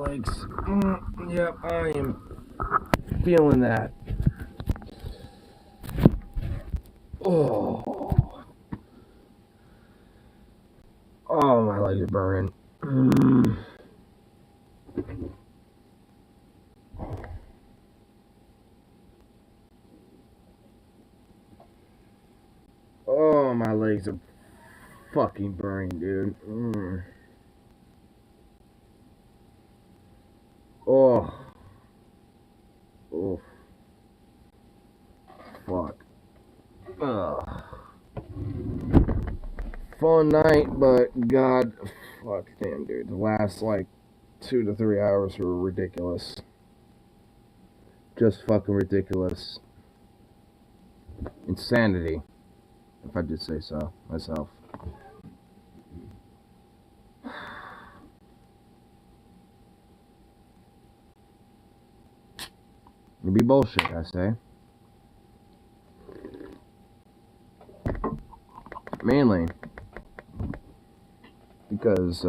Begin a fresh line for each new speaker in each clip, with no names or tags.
legs. Yep, I am feeling that. Oh. Oh, my legs are burning. Oh, my legs are fucking burning, dude. Oh. Oh. Fuck. Fun night, but god, fuck, damn, dude. The last, 2 to 3 hours were ridiculous. Just fucking ridiculous. Insanity, if I did say so myself. It'd be bullshit, I say. Mainly because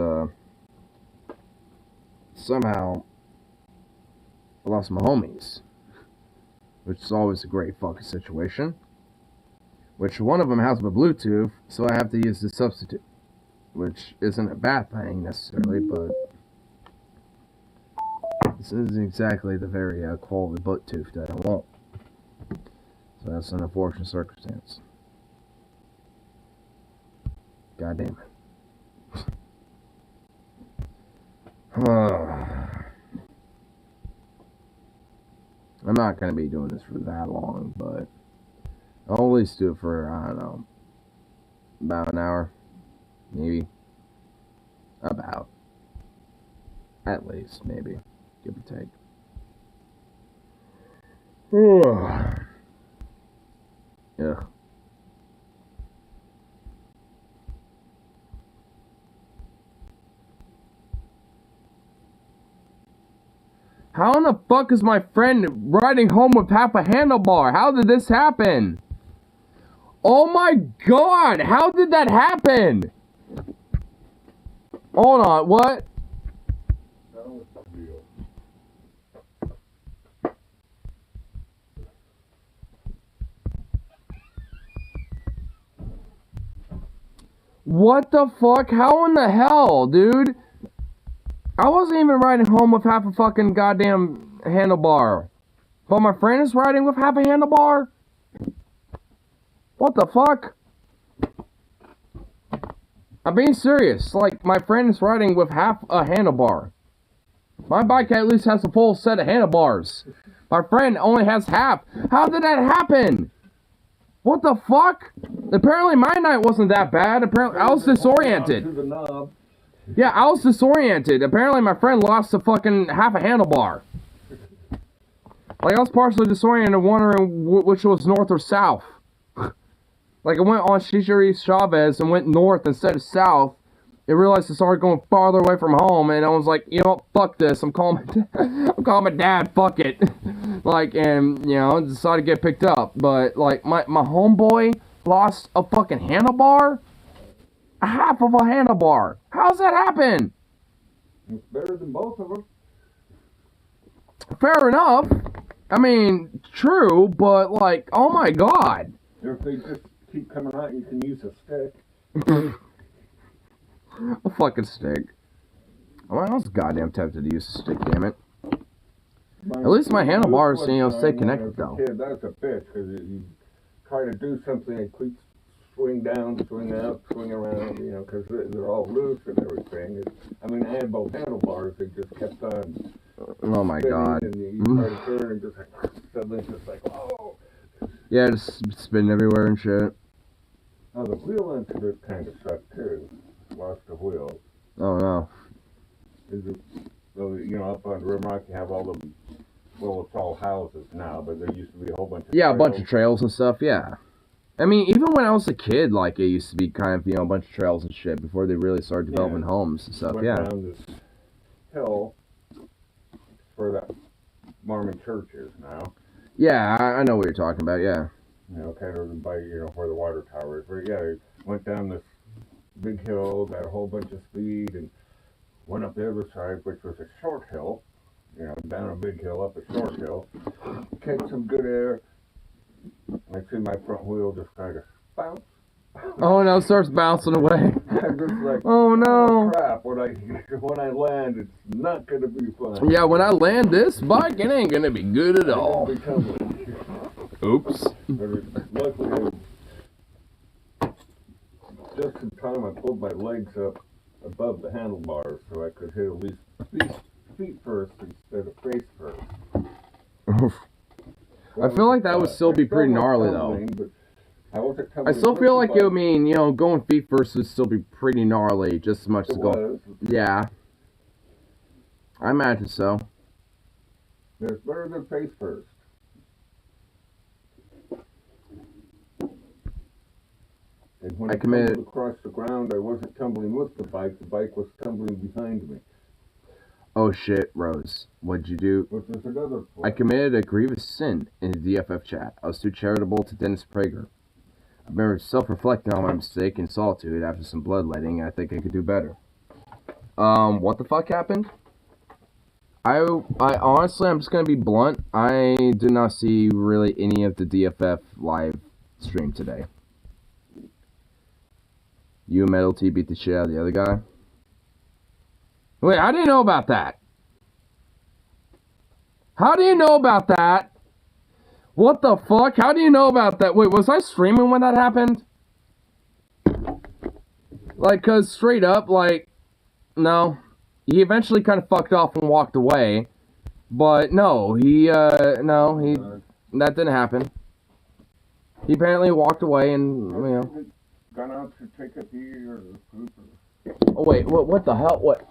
somehow I lost my homies, which is always a great fucking situation. Which one of them has my Bluetooth, so I have to use the substitute, which isn't a bad thing necessarily, but this isn't exactly the very quality Bluetooth that I want. So that's an unfortunate circumstance. God damn it. I'm not going to be doing this for that long, but I'll at least do it for, I don't know, about an hour. Maybe. About. At least, maybe. Give or take. Yeah. How in the fuck is my friend riding home with half a handlebar? How did this happen? Oh my god! How did that happen? Hold on, what? What the fuck? How in the hell, dude? I wasn't even riding home with half a fucking goddamn handlebar. But my friend is riding with half a handlebar? What the fuck? I'm being serious. Like, my friend is riding with half a handlebar. My bike at least has a full set of handlebars. My friend only has half. How did that happen? What the fuck? Apparently my night wasn't that bad. Apparently I was disoriented. Yeah, I was disoriented. Apparently my friend lost a fucking half a handlebar. Like, I was partially disoriented, wondering which was north or south. Like, I went on Cesare Chavez and went north instead of south. I realized I started going farther away from home, and I was like, you know what, fuck this. I'm calling my dad, fuck it. Like, and, you know, decided to get picked up. But, like, my homeboy lost a fucking handlebar? A half of a handlebar. How's that happen?
It's better than both of them.
Fair enough. I mean, true, but, like, oh my god.
If they just keep coming out, you can use a stick.
A fucking stick. Well, I was goddamn tempted to use a stick, damn it. At least my handlebars, you know, stay connected, though.
Kid, that's a bitch, because you try to do something, and cleats swing down, swing out, swing around, you know, because they're all loose and everything. I mean, I had both handlebars, they just kept on.
Oh my god.
And you try to turn and just like, suddenly it's just like, oh.
Yeah, just spinning everywhere and shit.
Now, the wheel incident kind of sucked, too. Lost the wheel.
Oh, no.
So, you know, up on Rimrock, you have all the, well, it's all houses now, but there used to be a whole bunch of
Yeah,
trails.
a bunch of trails and stuff, yeah. I mean, even when I was a kid, like, it used to be kind of, you know, a bunch of trails and shit before they really started developing homes and stuff,
went
yeah.
down this hill where that Mormon church is now.
Yeah, I know what you're talking about, yeah.
You know, kind of by, you know, where the water tower is. But yeah, it went down this big hill, got a whole bunch of speed, and went up the other side, which was a short hill, down a big hill, up a short hill, catch some good air. I see my front wheel just kind of bounce.
Oh no, starts bouncing away.
I'm just like,
oh no.
Crap, when I land, it's not going to be fun.
Yeah, when I land this bike, it ain't going to be good at all. Oops.
Luckily, just in time, I pulled my legs up above the handlebars so I could hit at least feet first instead of face first.
I feel like that would still be pretty gnarly though. I still feel like it would mean, going feet first would still be pretty gnarly, just as much as going. Yeah. I imagine so.
It's better than face first. And when I tumbled across the ground, I wasn't tumbling with the bike was tumbling behind me.
Oh shit, Rose. What'd you do?
Which is another point.
I committed a grievous sin in the DFF chat. I was too charitable to Dennis Prager. I remember self-reflecting on my mistake in solitude after some bloodletting, and I think I could do better. What the fuck happened? I honestly, I'm just gonna be blunt. I did not see really any of the DFF live stream today. You and Metal T beat the shit out of the other guy? Wait, I didn't know about that. How do you know about that? What the fuck? How do you know about that? Wait, was I streaming when that happened? Like, cause straight up, like, no. He eventually kind of fucked off and walked away. But no, that didn't happen. He apparently walked away and,
Gone out to take a pee or poop or...
Oh wait, what the hell? What?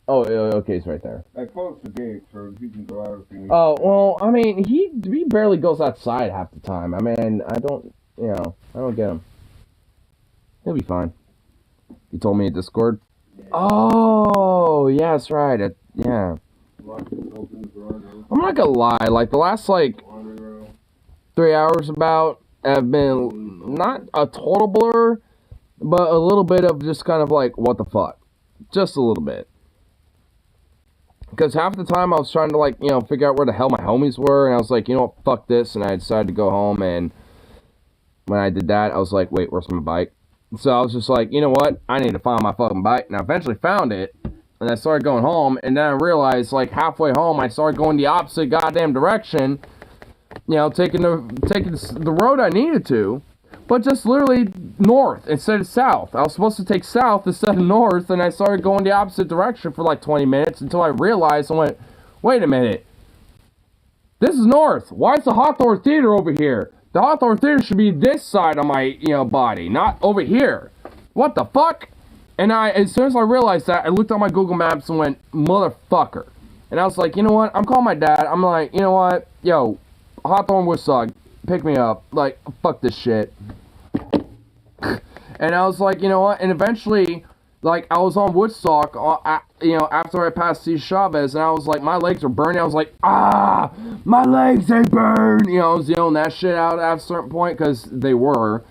Oh, okay, it's right there.
I closed the gate so he can go out if he needs.
Oh, well, I mean, he barely goes outside half the time. I mean, I don't get him. He'll be fine. You told me at Discord? Yeah. Oh, yeah, that's right. Yeah. I'm not gonna lie, like, the last, 3 hours about have been not a total blur, but a little bit of just kind of like, what the fuck? Just a little bit. Because half the time I was trying to, figure out where the hell my homies were, and I was like, you know what, fuck this, and I decided to go home, and when I did that, I was like, wait, where's my bike? So I was just like, you know what, I need to find my fucking bike, and I eventually found it, and I started going home, and then I realized, halfway home, I started going the opposite goddamn direction, taking the road I needed to, but just literally north instead of south. I was supposed to take south instead of north, and I started going the opposite direction for 20 minutes until I realized, I went, wait a minute. This is north. Why is the Hawthorne Theater over here? The Hawthorne Theater should be this side of my, body, not over here. What the fuck? And as soon as I realized that, I looked on my Google Maps and went, motherfucker. And I was like, you know what? I'm calling my dad. I'm like, you know what? Yo, Hawthorne Woodstock, pick me up. Fuck this shit. And I was like, you know what? And eventually, I was on Woodstock, after I passed C. Chavez, and I was like, my legs are burning. I was like, my legs, they burn. I was yelling that shit out at a certain point, because they were.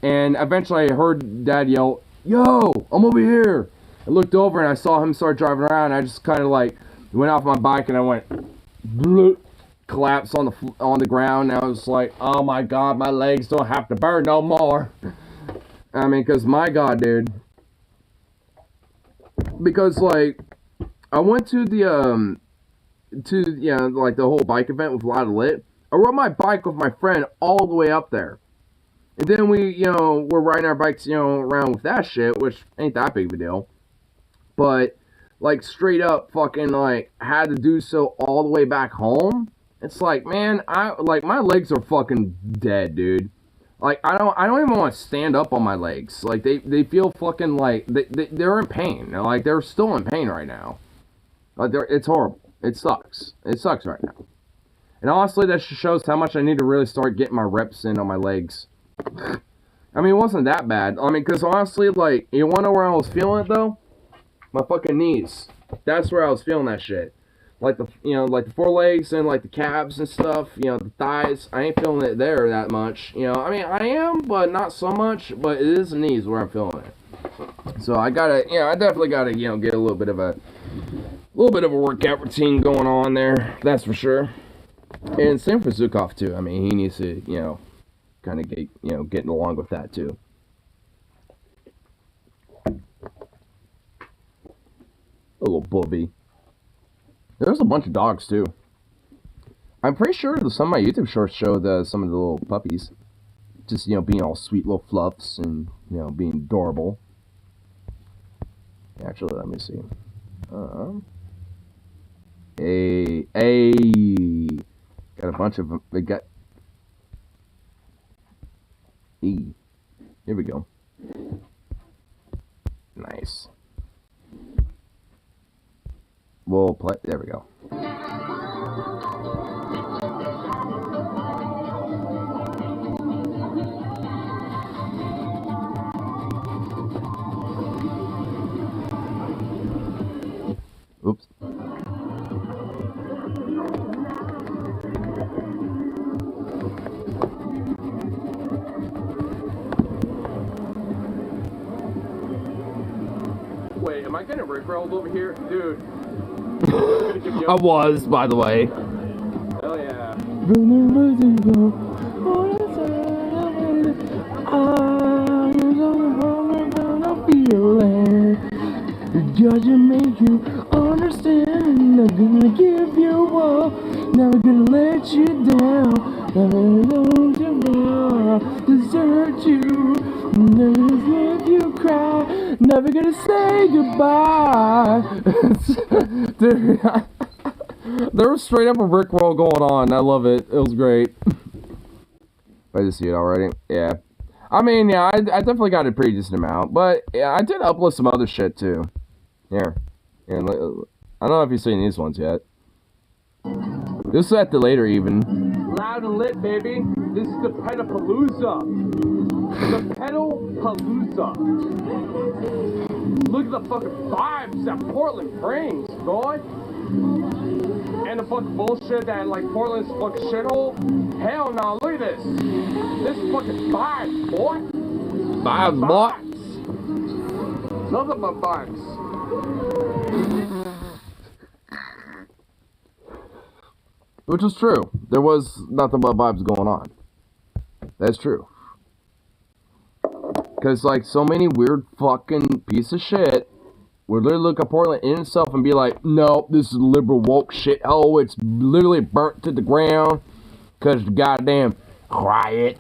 And eventually I heard Dad yell, yo, I'm over here. I looked over and I saw him start driving around. And I just kind of went off my bike and I went, bloop, collapsed on the ground. And I was like, oh my God, my legs don't have to burn no more. I mean, because my God, dude. Because, I went to the, the whole bike event with Loud Lit. I rode my bike with my friend all the way up there. And then we, we're riding our bikes, around with that shit, which ain't that big of a deal. But, straight up fucking, had to do so all the way back home. It's man, my legs are fucking dead, dude. I don't even want to stand up on my legs. They feel fucking they're in pain. They're still in pain right now. It's horrible. It sucks. It sucks right now. And honestly, that just shows how much I need to really start getting my reps in on my legs. I mean, it wasn't that bad. I mean, because honestly, you want to know where I was feeling it, though? My fucking knees. That's where I was feeling that shit. The forelegs and, the calves and stuff, the thighs. I ain't feeling it there that much. I mean, I am, but not so much. But it is the knees where I'm feeling it. So I gotta, I definitely gotta, get a little bit of a A little bit of a workout routine going on there, that's for sure. And same for Zukov too. I mean, he needs to, kind of get, getting along with that too. A little bubby. There's a bunch of dogs too. I'm pretty sure that some of my YouTube shorts show some of the little puppies. Just, being all sweet little fluffs and, being adorable. Actually, let me see. Hey. Got a bunch of them. They got... E. Here we go. Nice. We'll play... There we go. Oops. Wait, am I getting rickrolled over here? Dude. I was, by the way.
Hell yeah.
Gonna make you understand. I'm gonna give you all. Never gonna let you down. Never gonna desert you. Never let you cry. Never gonna say goodbye. Dude, there was straight up a rickroll going on. I love it. It was great. I just see it already. Yeah. I mean, yeah, I definitely got a pretty decent amount, but yeah, I did upload some other shit too. Here. I don't know if you've seen these ones yet. This is at the later even. Loud and lit, baby. This is the Pedalpalooza. The Pedalpalooza. Look at the fucking vibes that Portland brings, boy. And the fucking bullshit that, like, Portland's fucking shithole. Hell no, look at this. This is fucking vibes, boy. Vibes, boy. Nothing but vibes. Which is true. There was nothing but vibes going on. That's true. Because, like, so many weird fucking piece of shit would literally look at Portland in itself and be like, no, this is liberal woke shithole. It's literally burnt to the ground because the goddamn quiet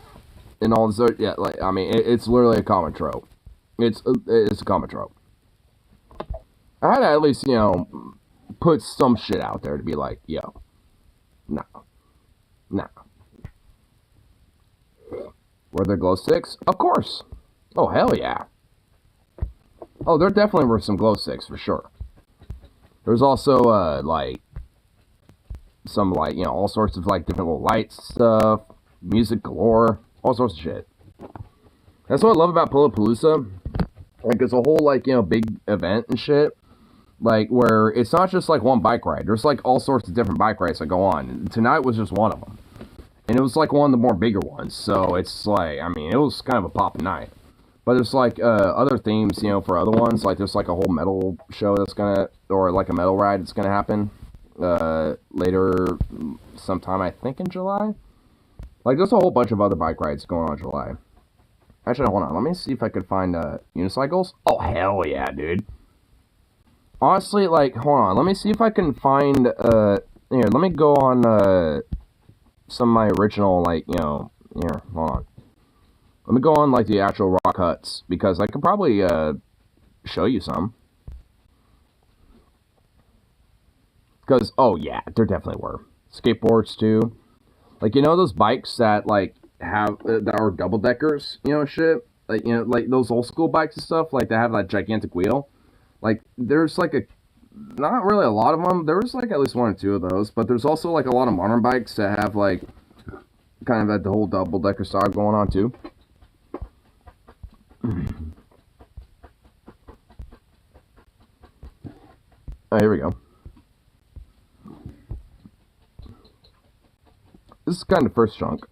and all this. Yeah, like, I mean, it's literally a common trope. It's a common trope. I had to at least, put some shit out there to be like, yo, no. Were there glow sticks? Of course. Oh, hell yeah. Oh, there definitely were some glow sticks, for sure. There's also, like, some, like, all sorts of, like, different little lights stuff, music galore, all sorts of shit. That's what I love about Pedalpalooza. Like, it's a whole, like, big event and shit. Like, where it's not just, like, one bike ride. There's, like, all sorts of different bike rides that go on. And tonight was just one of them. And it was, like, one of the more bigger ones. So, it's, like, I mean, it was kind of a poppin' night. But there's, like, other themes, for other ones. Like, there's, like, a whole metal show that's gonna, or, like, a metal ride that's gonna happen, later, sometime, I think, in July. Like, there's a whole bunch of other bike rides going on in July. Actually, hold on. Let me see if I could find, unicycles. Oh, hell yeah, dude. Honestly, like, hold on. Let me see if I can find, here, let me go on, some of my original, like, here, hold on. Let me go on, like, the actual rock huts, because I could probably, show you some. Because, oh, yeah, there definitely were. Skateboards, too. Like, those bikes that, like, have, that are double-deckers, shit? Like, like, those old-school bikes and stuff, like, that have that gigantic wheel. Like, there's, like, not really a lot of them. There was, like, at least one or two of those. But there's also, like, a lot of modern bikes that have, like, kind of the whole double-decker style going on, too. Oh, here we go. This is kind of the first chunk.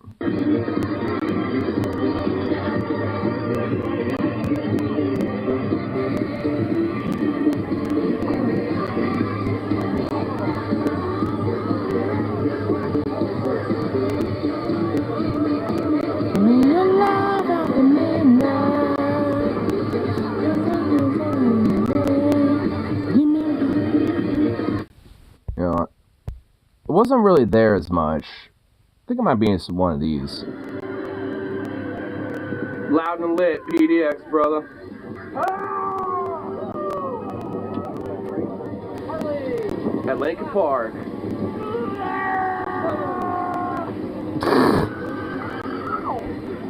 You know, it wasn't really there as much. I think it might be in one of these. Loud and lit, PDX, brother. At Lincoln Park.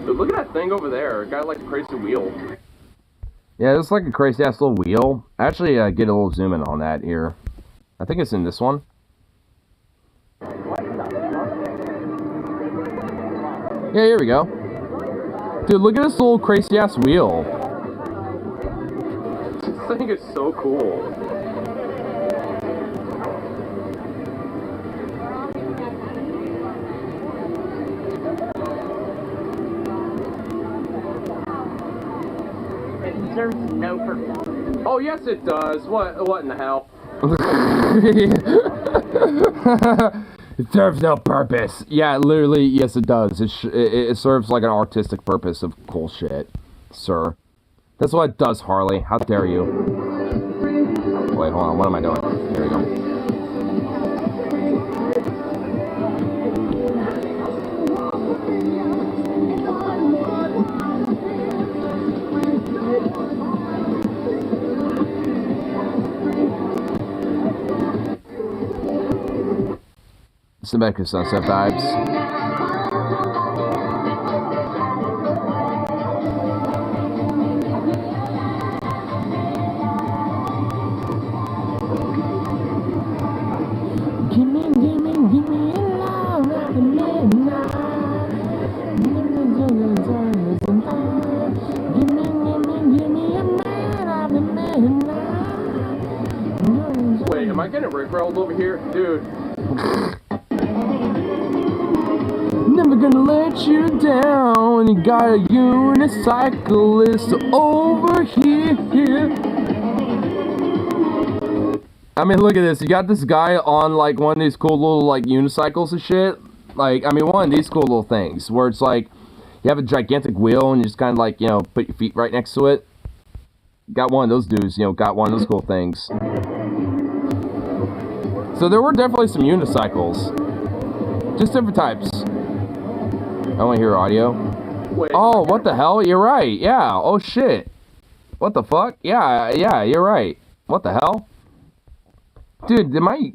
Dude, look at that thing over there. It got like a crazy wheel. Yeah, it's like a crazy ass little wheel. Actually, get a little zoom in on that here. I think it's in this one. Yeah, here we go. Dude, look at this little crazy ass wheel. This thing is so cool.
It serves no purpose.
Oh, yes, it does. What in the hell? It serves no purpose. Yeah, literally, yes, it does. It serves like an artistic purpose of cool shit, sir. That's what it does, Harley. How dare you? Wait, hold on. What am I doing? Here we go. Symbecca Sunset vibes. Give me love at the midnight. Give me a man at the midnight. Wait, am I getting rickrolled over here? Dude. Never gonna let you down. You got a unicyclist over here. I mean, look at this. You got this guy on like one of these cool little like unicycles and shit. Like, I mean, one of these cool little things where it's like you have a gigantic wheel and you just kind of like, you know, put your feet right next to it. Got one of those dudes, you know, got one of those cool things. So there were definitely some unicycles. Just different types. I want to hear audio. Wait. Oh, what the hell? You're right. Yeah. Oh, shit. What the fuck? Yeah, you're right. What the hell? Dude, my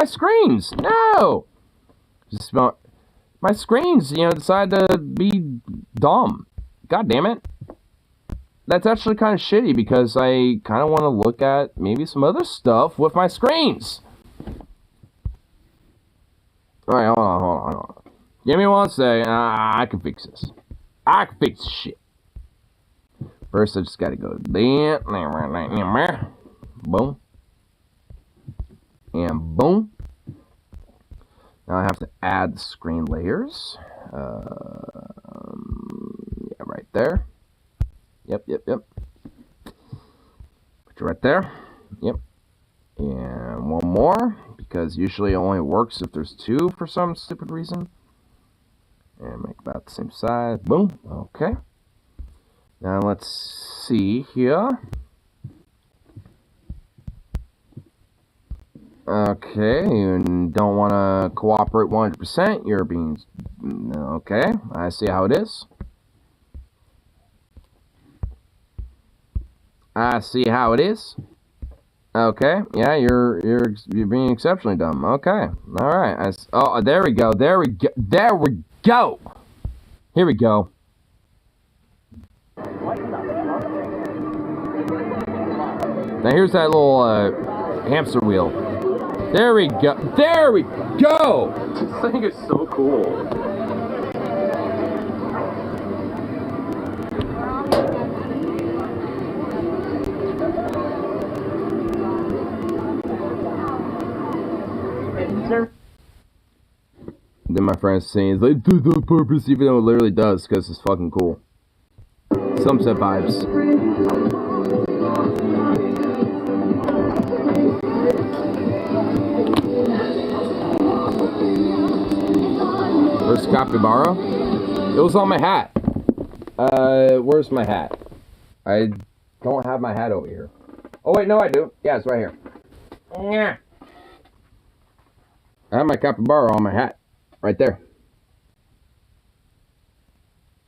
screens? No! Just my screens, you know, decided to be dumb. God damn it. That's actually kind of shitty because I kind of want to look at maybe some other stuff with my screens. Alright, hold on. Give me 1 second. I can fix this. I can fix this shit. First, I just gotta go to that. Boom. And boom. Now I have to add the screen layers. Yeah, right there. Yep. Put you right there. Yep. And one more, because usually it only works if there's 2 for some stupid reason. And make about the same size. Boom. Okay. Now let's see here. Okay, you don't want to cooperate 100%. You're being... Okay, I see how it is. I see how it is. Okay, yeah, you're being exceptionally dumb. Okay, all right. Oh, there we go. Here we go. Now here's that little hamster wheel. There we go. This thing is so cool. Then my friend's saying, it's like, does no purpose, even though it literally does, because it's fucking cool. Sunset vibes. Where's Capybara? It was on my hat. Where's my hat? I don't have my hat over here. Oh wait, no I do. Yeah, it's right here. Yeah. I have my capybara on my hat. Right there.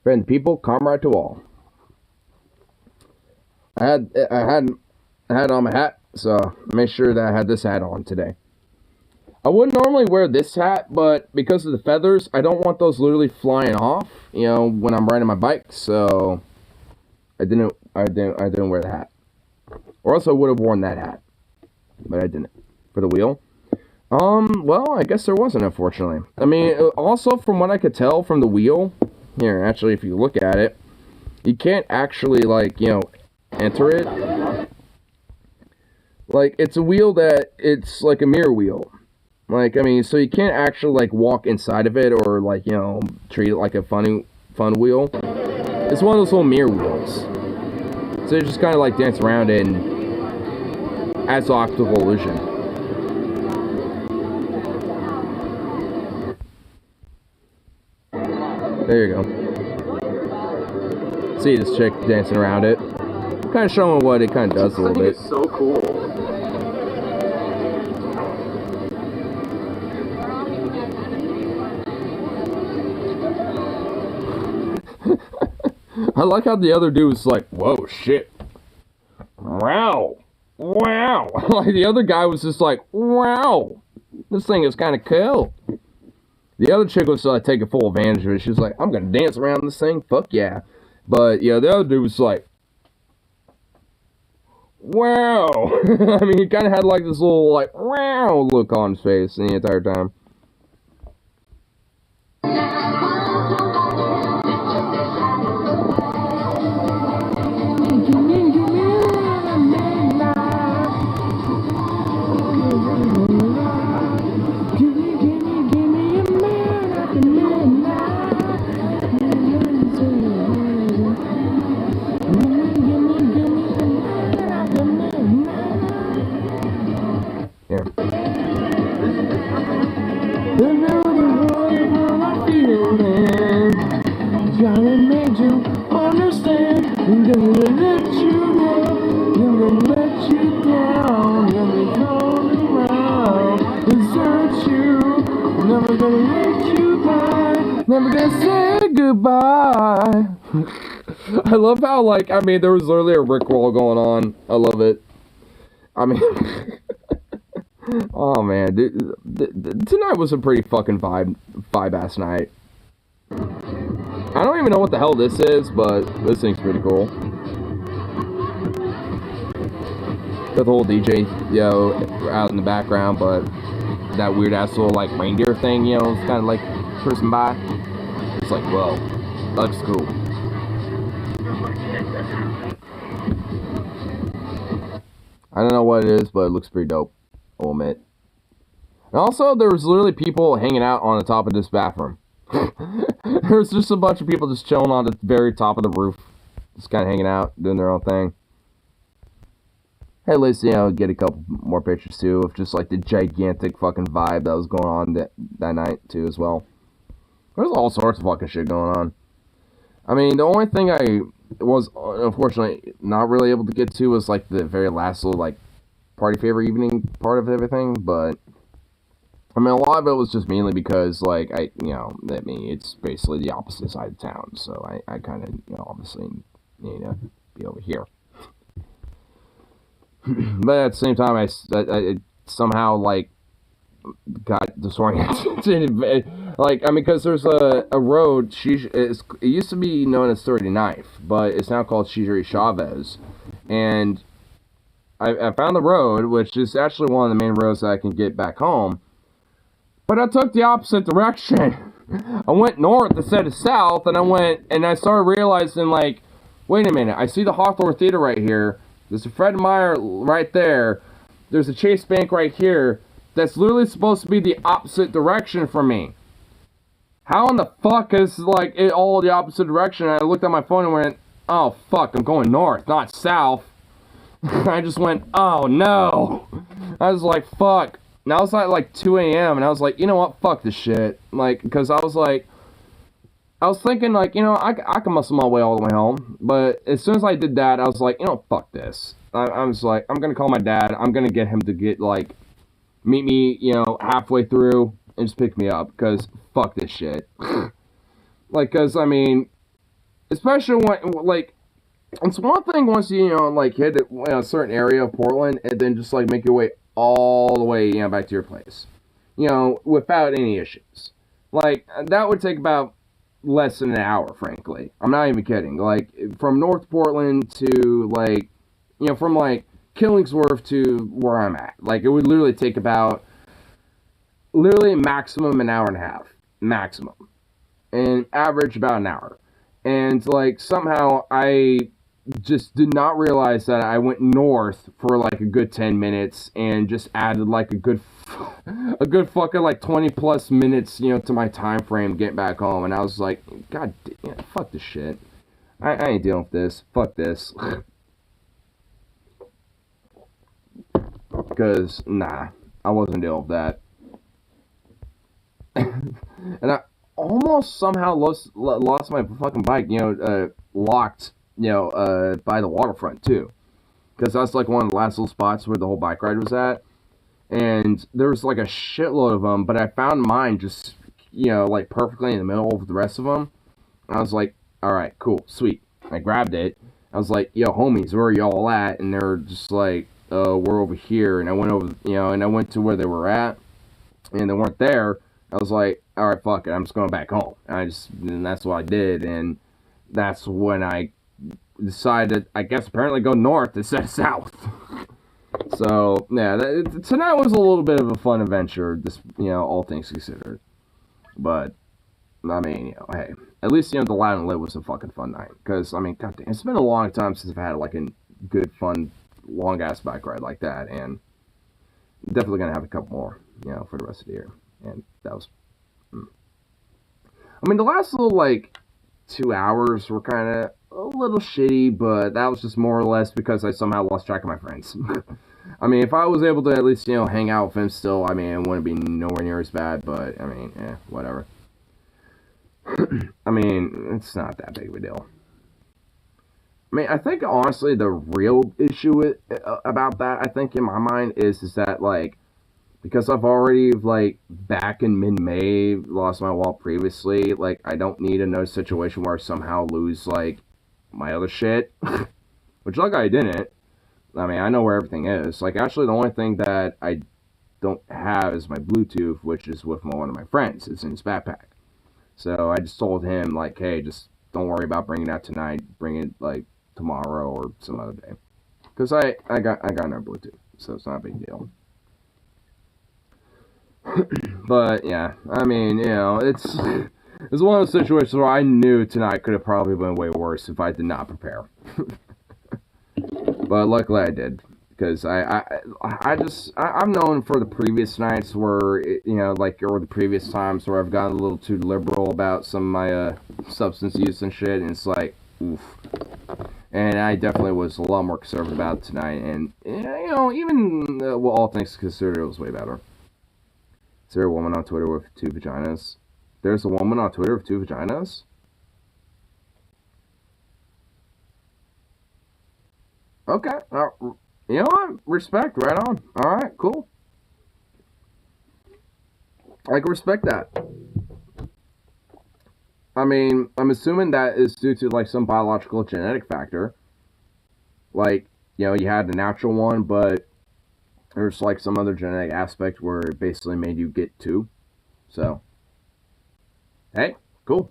Friend people, comrade to all. I had it on my hat, so make sure that I had this hat on today. I wouldn't normally wear this hat, but because of the feathers, I don't want those literally flying off, you know, when I'm riding my bike, so I didn't wear the hat. Or else I would have worn that hat. But I didn't. For the wheel. Well, I guess there wasn't, unfortunately. I mean, also from what I could tell from the wheel, here, actually, if you look at it, you can't actually, like, you know, enter it. Like, it's a wheel that, it's like a mirror wheel. Like, I mean, so you can't actually, like, walk inside of it or, like, you know, treat it like a fun wheel. It's one of those little mirror wheels. So you just kind of, like, dance around it and adds the optical illusion. There you go. See this chick dancing around it. Kind of showing what it kind of does a little bit.
It's so cool.
I like how the other dude was like, whoa, shit. Wow. Wow. Like the other guy was just like, wow. This thing is kind of cool. The other chick was taking full advantage of it. She was like, I'm going to dance around this thing. Fuck yeah. But, yeah, the other dude was like, wow. I mean, he kind of had like this little, like, wow look on his face the entire time. Never gonna say goodbye. I love how, like, I mean, there was literally a Rickroll going on. I love it. I mean, oh man, tonight was a pretty fucking vibe-ass night. I don't even know what the hell this is, but this thing's pretty cool. Got the whole DJ, you know, out in the background, but that weird-ass little, like, reindeer thing, you know, it's kind of like cruising by. It's like, whoa, that looks cool. I don't know what it is, but it looks pretty dope, I'll admit. And also, there was literally people hanging out on the top of this bathroom. There was just a bunch of people just chilling on the very top of the roof. Just kind of hanging out, doing their own thing. Hey, at least, you know, get a couple more pictures, too, of just, like, the gigantic fucking vibe that was going on that night, too, as well. There's all sorts of fucking shit going on. I mean, the only thing I was, unfortunately, not really able to get to was, like, the very last little, like, party favor evening part of everything, but, I mean, a lot of it was just mainly because, like, it's basically the opposite side of town, so I kind of, you know, obviously need to be over here. But at the same time, I somehow, like, got disoriented. Like, I mean, because there's a road, it used to be known as 39th, but it's now called Cesare Chavez. And I found the road, which is actually one of the main roads that I can get back home. But I took the opposite direction. I went north instead of south, and I started realizing, like, wait a minute, I see the Hawthorne Theater right here. There's a Fred Meyer right there. There's a Chase Bank right here. That's literally supposed to be the opposite direction from me. How in the fuck is, like, it all the opposite direction? And I looked at my phone and went, oh, fuck, I'm going north, not south. I just went, oh, no. I was like, fuck. Now it's like 2 a.m. and I was like, you know what? Fuck this shit. Like, because I was thinking, like, you know, I can muscle my way all the way home. But as soon as I did that, I was like, you know, fuck this. I was like, I'm going to call my dad. I'm going to get him to get, like, meet me, halfway through and just pick me up, because fuck this shit. Like, because, I mean, especially when, like, it's one thing once you, hit a certain area of Portland and then just, like, make your way all the way, back to your place. Without any issues. Like, that would take about less than an hour, frankly. I'm not even kidding. Like, from North Portland to, like, from, like, Killingsworth to where I'm at. Like, it would literally take about, maximum an hour and a half. Maximum. And average about an hour. And, like, somehow I just did not realize that I went north for, like, a good 10 minutes and just added, like, a good fucking, like, 20 plus minutes, to my time frame getting back home. And I was like, God damn, fuck this shit. I ain't dealing with this. Fuck this. Because, nah, I wasn't dealing with that. And I almost somehow lost my fucking bike, locked, by the waterfront, too. Because that's, like, one of the last little spots where the whole bike ride was at. And there was, like, a shitload of them, but I found mine just, like, perfectly in the middle of the rest of them. And I was like, alright, cool, sweet. I grabbed it. I was like, yo, homies, where are y'all at? And they were just like, we're over here. And I went over, and I went to where they were at. And they weren't there. I was like, alright, fuck it, I'm just going back home. And that's what I did. And that's when I decided, I guess, apparently go north instead of south. So, yeah, tonight was a little bit of a fun adventure, just, all things considered. But, I mean, hey, at least, the Loud and Lit was a fucking fun night. Because, I mean, goddamn, it's been a long time since I've had, like, a good, fun, long-ass bike ride like that. And definitely gonna have a couple more, for the rest of the year. And that was, I mean, the last little, like, 2 hours were kind of a little shitty, but that was just more or less because I somehow lost track of my friends. I mean, if I was able to at least, hang out with him still, I mean, it wouldn't be nowhere near as bad, but, I mean, whatever. I mean, it's not that big of a deal. I mean, I think, honestly, the real issue about that, I think, in my mind, is that, like, because I've already, like, back in mid-May, lost my wallet previously, like, I don't need another situation where I somehow lose, like, my other shit. Which, like, I didn't. I mean, I know where everything is. Like, actually, the only thing that I don't have is my Bluetooth, which is with one of my friends. It's in his backpack. So I just told him, like, hey, just don't worry about bringing that tonight. Bring it, like, tomorrow or some other day. Because I got no Bluetooth, so it's not a big deal. But, yeah, I mean, it's one of those situations where I knew tonight could have probably been way worse if I did not prepare. But luckily I did, because I've known for the previous nights where, or the previous times where I've gotten a little too liberal about some of my substance use and shit, and it's like, oof. And I definitely was a lot more conservative about it tonight, and, even, all things considered, it was way better. Is there a woman on Twitter with 2 vaginas? There's a woman on Twitter with 2 vaginas? Okay. You know what? Respect. Right on. Alright, cool. I can respect that. I mean, I'm assuming that is due to, like, some biological genetic factor. Like, you had the natural one, but there's, like, some other genetic aspect where it basically made you get 2. So, hey, cool.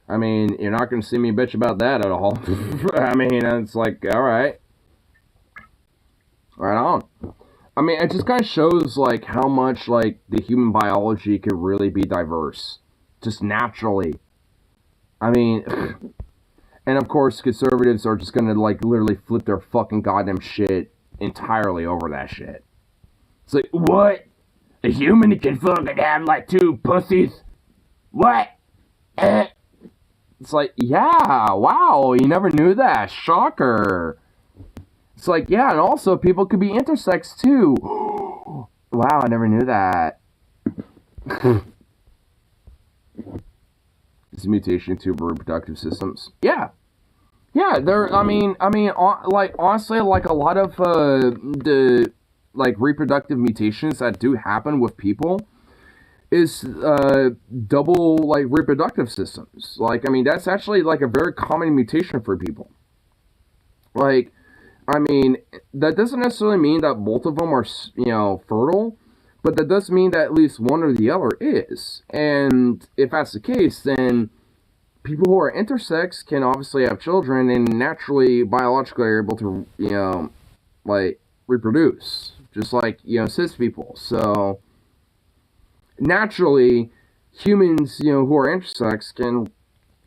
I mean, you're not going to see me bitch about that at all. I mean, it's like, alright. Right on. I mean, it just kind of shows, like, how much, like, the human biology could really be diverse. Just naturally. I mean, and of course, conservatives are just going to, like, literally flip their fucking goddamn shit entirely over that shit. It's like, what? A human can fucking have, like, 2 pussies? What? It's like, yeah, wow, you never knew that. Shocker. It's like, yeah, and also people could be intersex too. Wow, I never knew that. It's a mutation to reproductive systems. Yeah. Yeah, there, I mean, like, honestly, like, a lot of, the like reproductive mutations that do happen with people is double like reproductive systems. Like, I mean, that's actually like a very common mutation for people. Like, I mean, that doesn't necessarily mean that both of them are, fertile, but that does mean that at least one or the other is. And if that's the case, then people who are intersex can obviously have children and naturally, biologically, are able to, like, reproduce, just like, cis people. So, naturally, humans, who are intersex can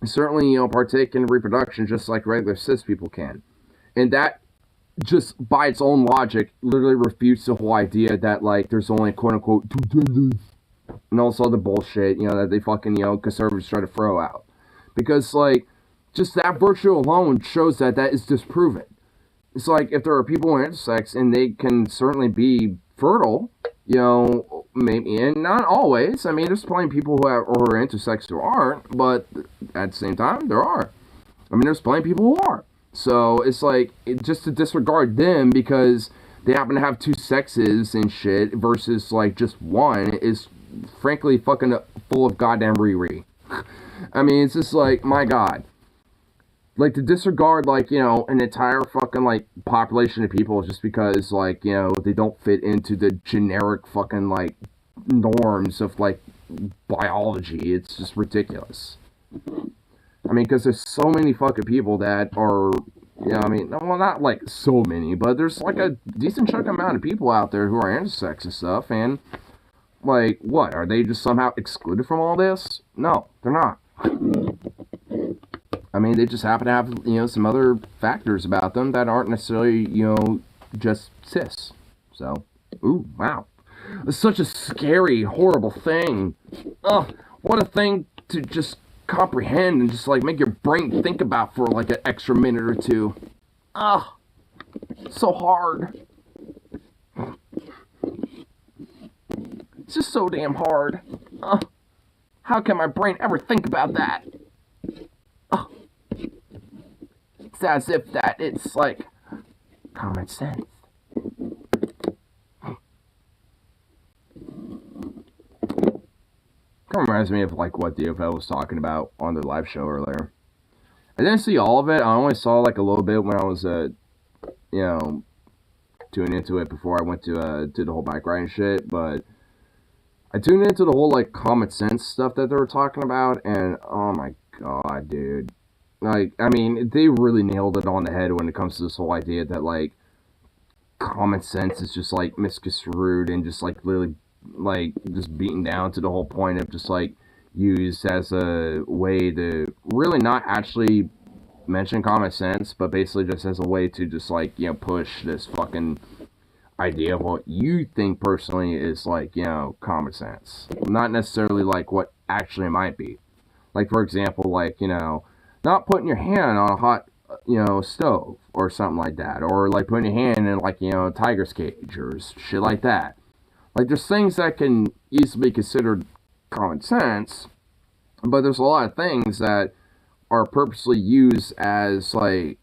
certainly, partake in reproduction just like regular cis people can. And that, just by its own logic, literally refutes the whole idea that, like, there's only quote-unquote two genders and all this other bullshit, that they fucking, conservatives try to throw out. Because, like, just that virtue alone shows that is disproven. It's like, if there are people who are intersex, and they can certainly be fertile, maybe, and not always. I mean, there's plenty of people who are intersex who aren't, but at the same time, there are. I mean, there's plenty of people who are. So, it's like, just to disregard them because they happen to have two sexes and shit versus, like, just one is, frankly, fucking full of goddamn Riri. I mean, it's just like, my god. Like, to disregard, like, an entire fucking, like, population of people just because, like, they don't fit into the generic fucking, like, norms of, like, biology. It's just ridiculous. I mean, because there's so many fucking people that are, I mean, well, not, like, so many, but there's, like, a decent chunk amount of people out there who are intersex and stuff, and, like, what? Are they just somehow excluded from all this? No, they're not. I mean, they just happen to have, some other factors about them that aren't necessarily, just cis. So, ooh, wow. It's such a scary, horrible thing. Ugh, what a thing to just comprehend and just, like, make your brain think about for, like, an extra minute or two. Ugh, so hard. It's just so damn hard. How can my brain ever think about that? It's as if that it's, like, common sense. Kind of reminds me of, like, what DFL was talking about on the live show earlier. I didn't see all of it. I only saw, like, a little bit when I was, tuning into it before I went to the whole bike riding shit, but I tuned into the whole, like, common sense stuff that they were talking about, and, oh my god, dude. Like, I mean, they really nailed it on the head when it comes to this whole idea that, like, common sense is just, like, misconstrued and just, like, literally, like, just beaten down to the whole point of just, like, used as a way to really not actually mention common sense, but basically just as a way to just, like, push this fucking idea of what you think personally is, like, common sense. Not necessarily, like, what actually might be. Like, for example, like, not putting your hand on a hot, stove or something like that. Or, like, putting your hand in, like, a tiger's cage or shit like that. Like, there's things that can easily be considered common sense, but there's a lot of things that are purposely used as, like,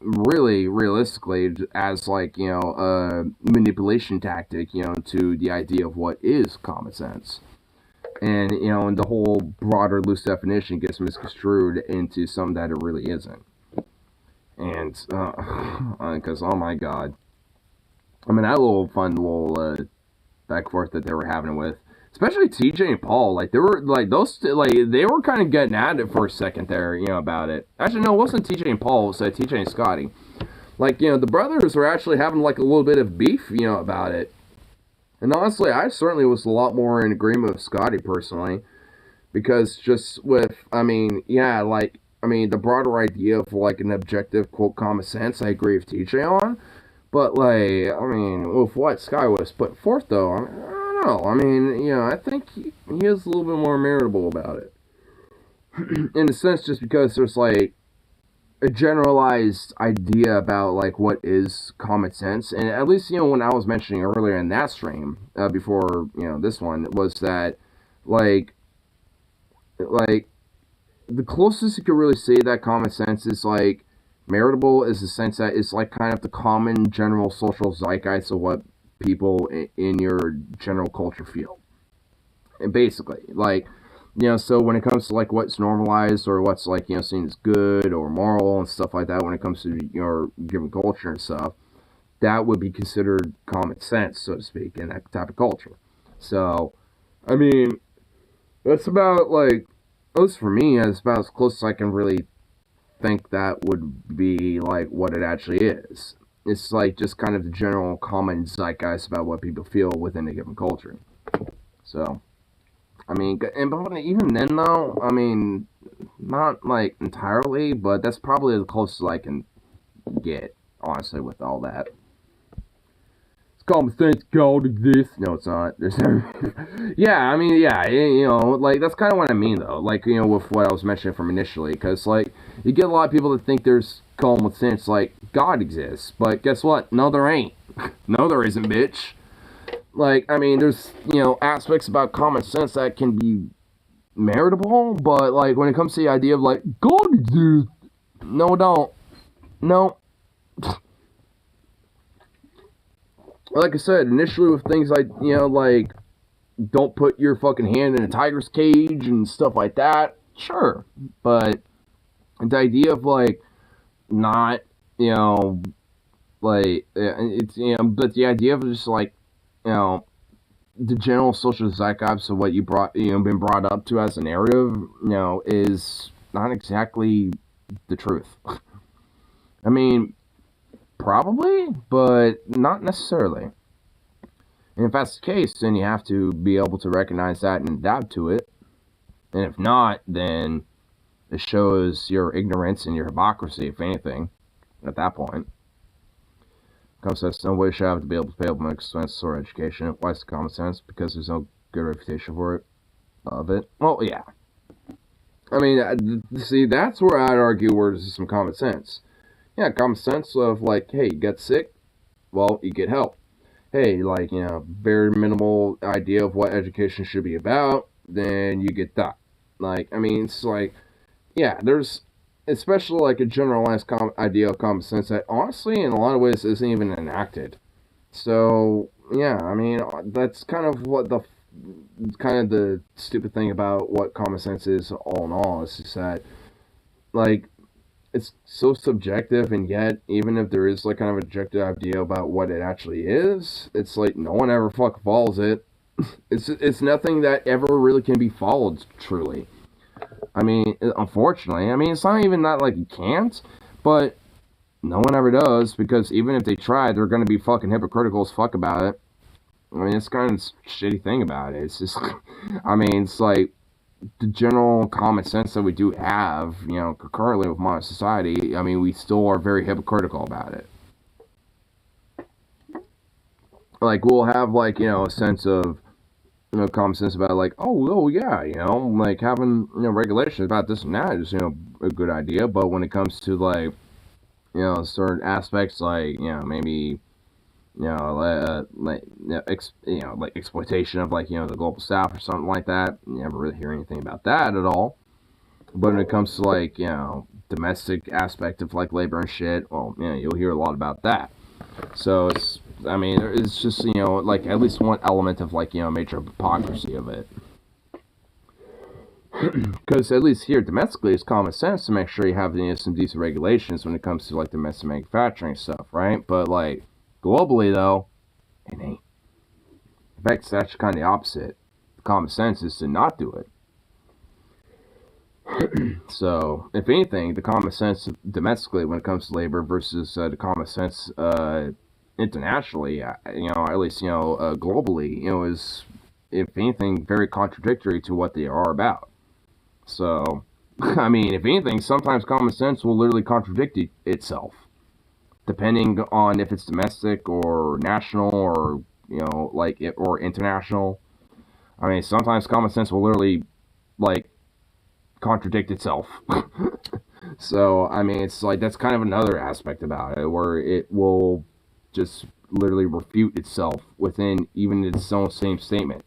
really, realistically, as, like, a manipulation tactic, to the idea of what is common sense. And, and the whole broader, loose definition gets misconstrued into something that it really isn't. And, because, oh my god. I mean, that little fun little, back and forth that they were having with, especially TJ and Paul, like, they were, like, they were kind of getting at it for a second there, about it. Actually, no, it wasn't TJ and Paul, it was TJ and Scotty. Like, the brothers were actually having, like, a little bit of beef, about it. And honestly, I certainly was a lot more in agreement with Scotty, personally. Because just with, I mean, yeah, like, I mean, the broader idea of, like, an objective, quote, common sense, I agree with TJ on. But, like, I mean, with what Scotty was put forth, though, I don't know. I mean, I think he is a little bit more meritable about it. In a sense, just because there's, like, a generalized idea about, like, what is common sense. And at least, when I was mentioning earlier in that stream, before, this one, was that, like, the closest you could really say that common sense is, like, meritable is the sense that it's, like, kind of the common general social zeitgeist of what people in your general culture feel. And basically, like, so when it comes to like what's normalized or what's like, seen as good or moral and stuff like that, when it comes to your given culture and stuff, that would be considered common sense, so to speak, in that type of culture. So, I mean, that's about like, at least for me, it's about as close as I can really think that would be like what it actually is. It's like just kind of the general common zeitgeist about what people feel within a given culture. So, I mean, but even then though, I mean, not like entirely, but that's probably the closest I can get, honestly, with all that. Common sense God exists. No, it's not. There's no. Yeah, I mean, yeah, like that's kind of what I mean though. Like, with what I was mentioning from initially, because like you get a lot of people that think there's common sense, like God exists, but guess what? No, there ain't. No, there isn't, bitch. Like, I mean, there's aspects about common sense that can be meritable, but like when it comes to the idea of like God exists, no, don't, no. Like I said, initially with things like, like, don't put your fucking hand in a tiger's cage and stuff like that, sure. But the idea of, like, not, like, it's, but the idea of just, like, the general social zeitgeist of what you been brought up to as a narrative, is not exactly the truth. I mean, probably, but not necessarily. And if that's the case, then you have to be able to recognize that and adapt to it. And if not, then it shows your ignorance and your hypocrisy, if anything, at that point. Common sense, no way should have to be able to pay up my expenses or education. Why is it common sense? Because there's no good reputation for it, of it. Well, yeah. I mean, see, that's where I'd argue where there's some common sense. Yeah, common sense of like, hey, you get sick, well, you get help. Hey, like, very minimal idea of what education should be about, then you get that. Like, I mean, it's like, yeah, there's especially like a generalized idea of common sense that honestly, in a lot of ways, isn't even enacted. So, yeah, I mean, that's kind of what the stupid thing about what common sense is all in all. Is just that, like, it's so subjective, and yet even if there is like kind of an objective idea about what it actually is, it's like no one ever fucking follows it. It's nothing that ever really can be followed truly. I mean, unfortunately, I mean it's not even that like you can't, but no one ever does, because even if they try, they're gonna be fucking hypocritical as fuck about it. I mean, it's kind of a shitty thing about it. It's just, I mean, it's like the general common sense that we do have, currently with modern society, I mean, we still are very hypocritical about it. Like, we'll have, like, a sense of, common sense about, like, oh, yeah, like, having, regulations about this and that is, a good idea, but when it comes to, like, certain aspects, like, maybe, like exploitation of like the global south or something like that. You never really hear anything about that at all. But when it comes to like domestic aspect of like labor and shit, well, you'll hear a lot about that. So I mean, it's just like at least one element of like major hypocrisy of it. Because at least here domestically, it's common sense to make sure you have some decent regulations when it comes to like domestic manufacturing stuff, right? But like globally, though, it ain't. In fact, it's actually kind of the opposite. The common sense is to not do it. So, if anything, the common sense domestically when it comes to labor versus the common sense internationally, at least globally, is if anything very contradictory to what they are about. So, I mean, if anything, sometimes common sense will literally contradict itself, depending on if it's domestic or national or or international. I mean, sometimes common sense will literally like contradict itself. So I mean, it's like that's kind of another aspect about it, where it will just literally refute itself within even its own same statement.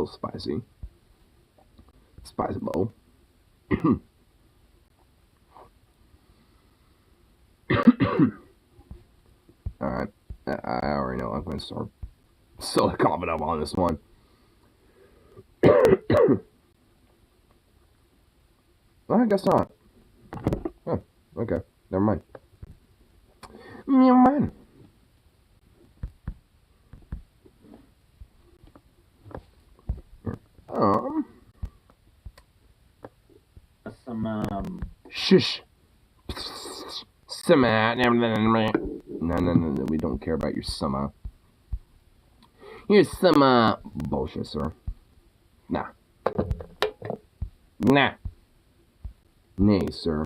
little spicy. Spicy bowl. Alright. I already know I'm going to start so coughing up on this one. Well, I guess not. Oh, okay. Never mind. Never mind. Shush. Summer. No, we don't care about your summer. Here's some, bullshit, sir. Nah. Nay, sir.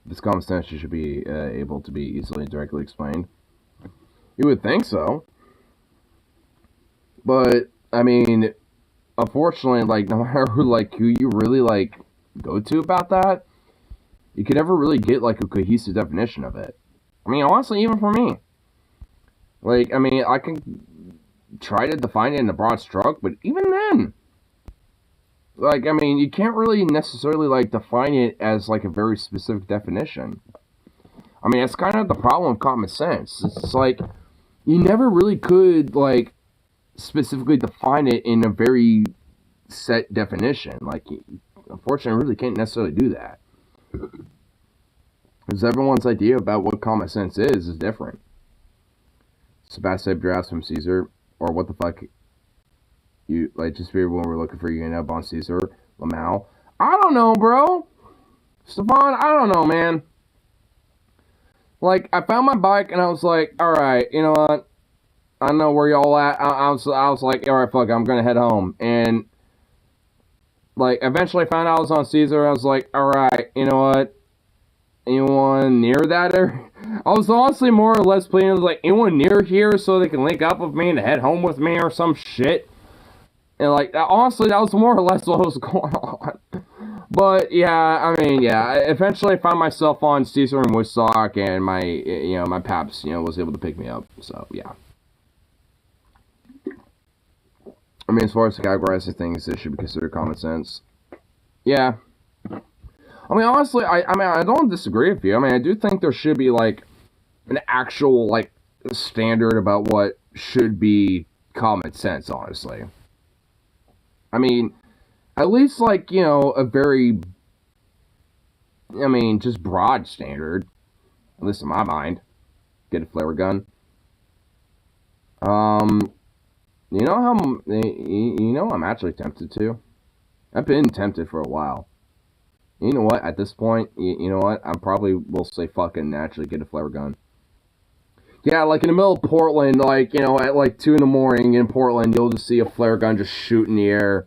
This common sense should be able to be easily and directly explained. You would think so. But, I mean, unfortunately, like, no matter who you really, like, go to about that, you can never really get, like, a cohesive definition of it. I mean, honestly, even for me. Like, I mean, I can try to define it in a broad stroke, but even then, like, I mean, you can't really necessarily, like, define it as, like, a very specific definition. I mean, that's kind of the problem with common sense. It's like, you never really could, like, specifically define it in a very set definition. Like, unfortunately, I really can't necessarily do that. Because everyone's idea about what common sense is different. Sebastian drafts from Caesar, or what the fuck, you, like, just figured when we're looking for you end up on Caesar, Lamau. I don't know, bro. Stefan, I don't know, man. Like, I found my bike, and I was like, alright, you know what? I know where y'all at. I was like, alright, fuck it, I'm gonna head home. And, like, eventually found out I was on Caesar. I was like, alright, you know what? Anyone near that area? I was honestly more or less playing, like, anyone near here so they can link up with me and head home with me or some shit. And, like, honestly, that was more or less what was going on. But, yeah, I mean, yeah, I eventually found myself on Caesar and Woodstock, and my, you know, my paps, you know, was able to pick me up. So, yeah. I mean, as far as categorizing things, it should be considered common sense. Yeah. I mean, honestly, I mean, I don't disagree with you. I mean, I do think there should be, like, an actual, like, standard about what should be common sense, honestly. I mean, at least, like, you know, a very, I mean, just broad standard. At least in my mind. Get a flare gun. You know how, you know I'm actually tempted to? I've been tempted for a while. You know what, at this point, you know what, I probably will say fucking actually get a flare gun. Yeah, like in the middle of Portland, like, you know, at like 2 in the morning in Portland, you'll just see a flare gun just shoot in the air.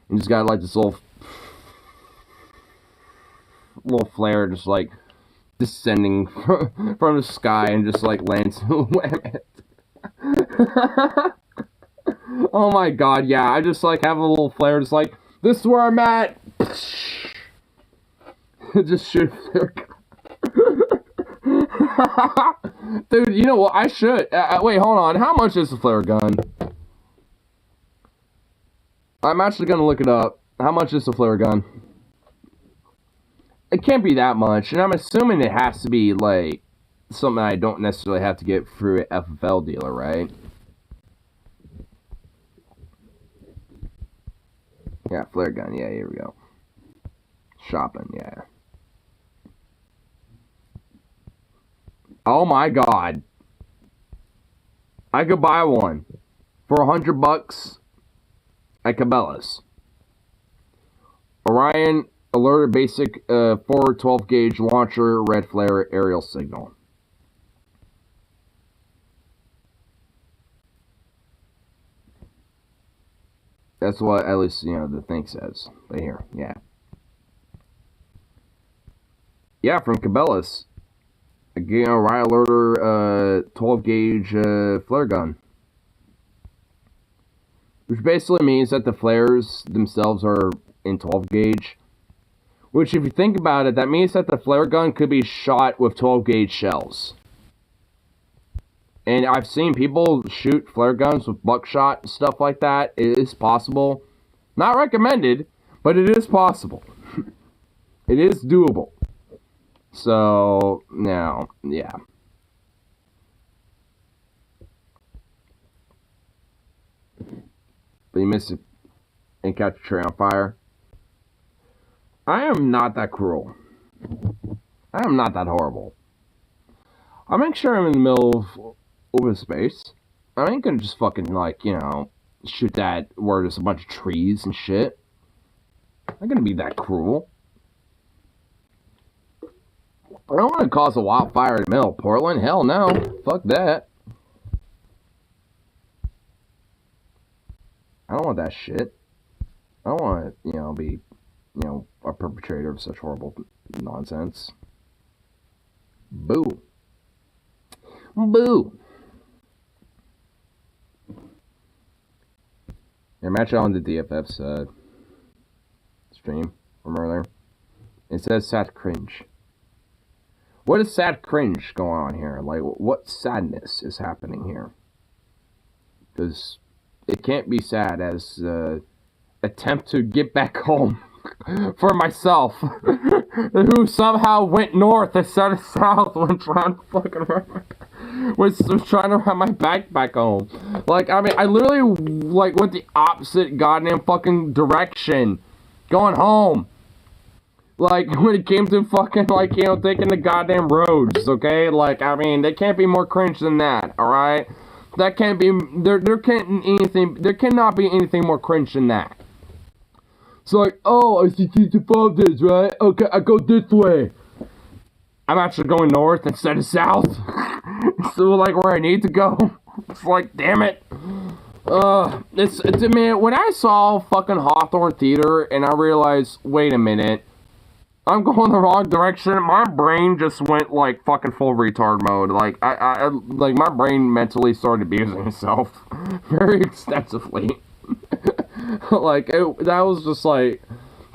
And just got like this little flare just like descending from the sky and just like lands. Oh my god, yeah, I just like have a little flare, just like, this is where I'm at. Just shoot a flare gun. Dude, you know what? I should. Wait, hold on. How much is a flare gun? I'm actually gonna look it up. How much is a flare gun? It can't be that much, and I'm assuming it has to be, like, something I don't necessarily have to get through an FFL dealer, right? Yeah, flare gun. Yeah, here we go. Shopping, yeah. Oh my god. I could buy one for $100 at Cabela's. Orion Alerter Basic forward 12 gauge launcher red flare aerial signal. That's what at least, you know, the thing says right here. Yeah. Yeah, from Cabela's. Again, Orion Alerter 12 gauge flare gun. Which basically means that the flares themselves are in 12 gauge. Which, if you think about it, that means that the flare gun could be shot with 12 gauge shells. And I've seen people shoot flare guns with buckshot and stuff like that. It is possible. Not recommended, but it is possible. It is doable. So, now, yeah. But you missed it and catch a tree on fire. I am not that cruel. I am not that horrible. I make sure I'm in the middle of open space. I ain't gonna just fucking, like, you know, shoot that where there's a bunch of trees and shit. I'm not gonna be that cruel. I don't want to cause a wildfire in the middle of Portland. Hell no. Fuck that. I don't want that shit. I don't want to, you know, be, you know, a perpetrator of such horrible nonsense. Boo. Boo. Yeah, match on the DFF's stream from earlier. It says sad cringe. What is sad cringe going on here? Like, what sadness is happening here? Because it can't be sad as attempt to get back home for myself, who somehow went north instead of south when trying to fucking was trying to ride my bike back home. Like, I mean, I literally like went the opposite goddamn fucking direction going home. Like, when it came to fucking, like, you know, taking the goddamn roads, okay? Like, I mean, they can't be more cringe than that, alright? That can't be, there cannot be anything more cringe than that. It's like, oh, I see the fathers, right? Okay, I go this way. I'm actually going north instead of south. So, like, where I need to go. It's like, damn it. Man, when I saw fucking Hawthorne Theater and I realized, wait a minute, I'm going the wrong direction. My brain just went like fucking full retard mode. Like like my brain mentally started abusing itself very extensively. Like that was just like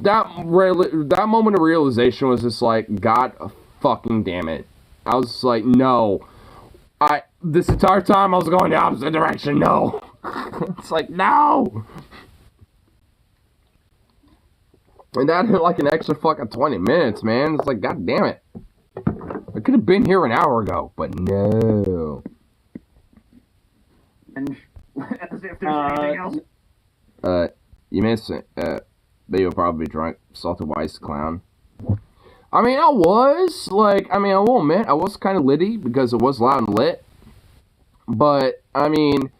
that moment of realization was just like, God fucking damn it. I was just like, no. This entire time I was going the opposite direction. No. It's like, no. And that hit like an extra fucking 20 minutes, man. It's like, god damn it. I could have been here an hour ago, but no.
And as if there's anything else.
You missed it. But you'll probably be drunk. Salted Wise Clown. I mean, I was. Like, I mean, I will admit, I was kind of litty because it was loud and lit. But, I mean,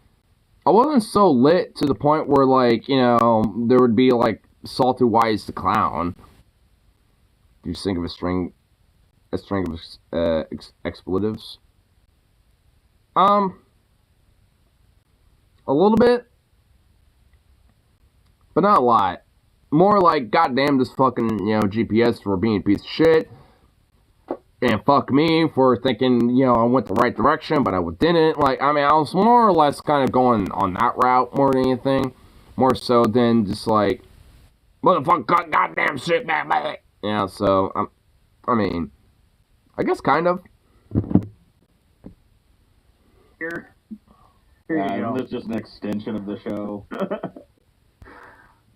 I wasn't so lit to the point where, like, you know, there would be, like, Salted Wise the Clown. You just think of a string of expletives. A little bit, but not a lot. More like, goddamn this fucking, you know, GPS for being a piece of shit, and fuck me for thinking, you know, I went the right direction, but I didn't. Like, I mean, I was more or less kind of going on that route more than anything, more so than just like, motherfucker, goddamn shit, man. Yeah, so, I mean, I guess kind of.
Here you go.
That's just an extension of the show.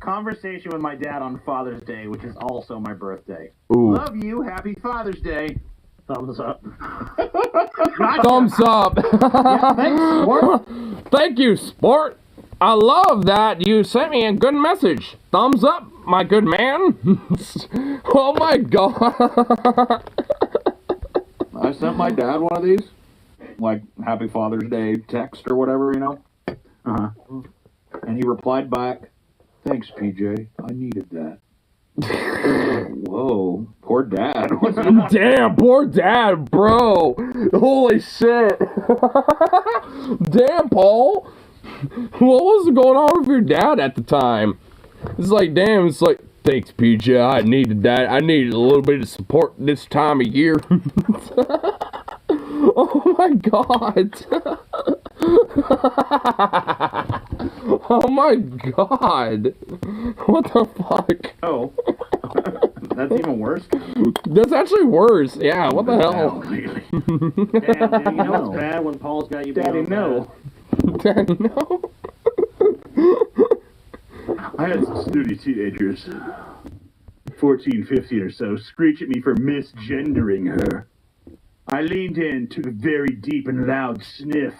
Conversation with my dad on Father's Day, which is also my birthday.
Ooh.
Love you. Happy Father's Day. Thumbs up.
Thumbs up.
Yeah, thanks, sport.
Thank you, sport. I love that you sent me a good message. Thumbs up, my good man. Oh my god.
I sent my dad one of these, like, Happy Father's Day text or whatever, you know?
Uh-huh.
And he replied back, thanks, PJ. I needed that. Whoa, poor dad.
Damn, poor dad, bro. Holy shit. Damn, Paul. What was going on with your dad at the time? It's like, damn, it's like, thanks, PJ. I needed that. I needed a little bit of support this time of year. Oh my god. Oh my god. What the fuck?
Oh. That's even worse.
That's actually worse. Yeah, what the hell?
Damn, dude, you know it's bad when Paul's got you.
Daddy,
beyond
no.
Daddy, no.
I had some snooty teenagers, 14, 15 or so, screech at me for misgendering her. I leaned in, took a very deep and loud sniff,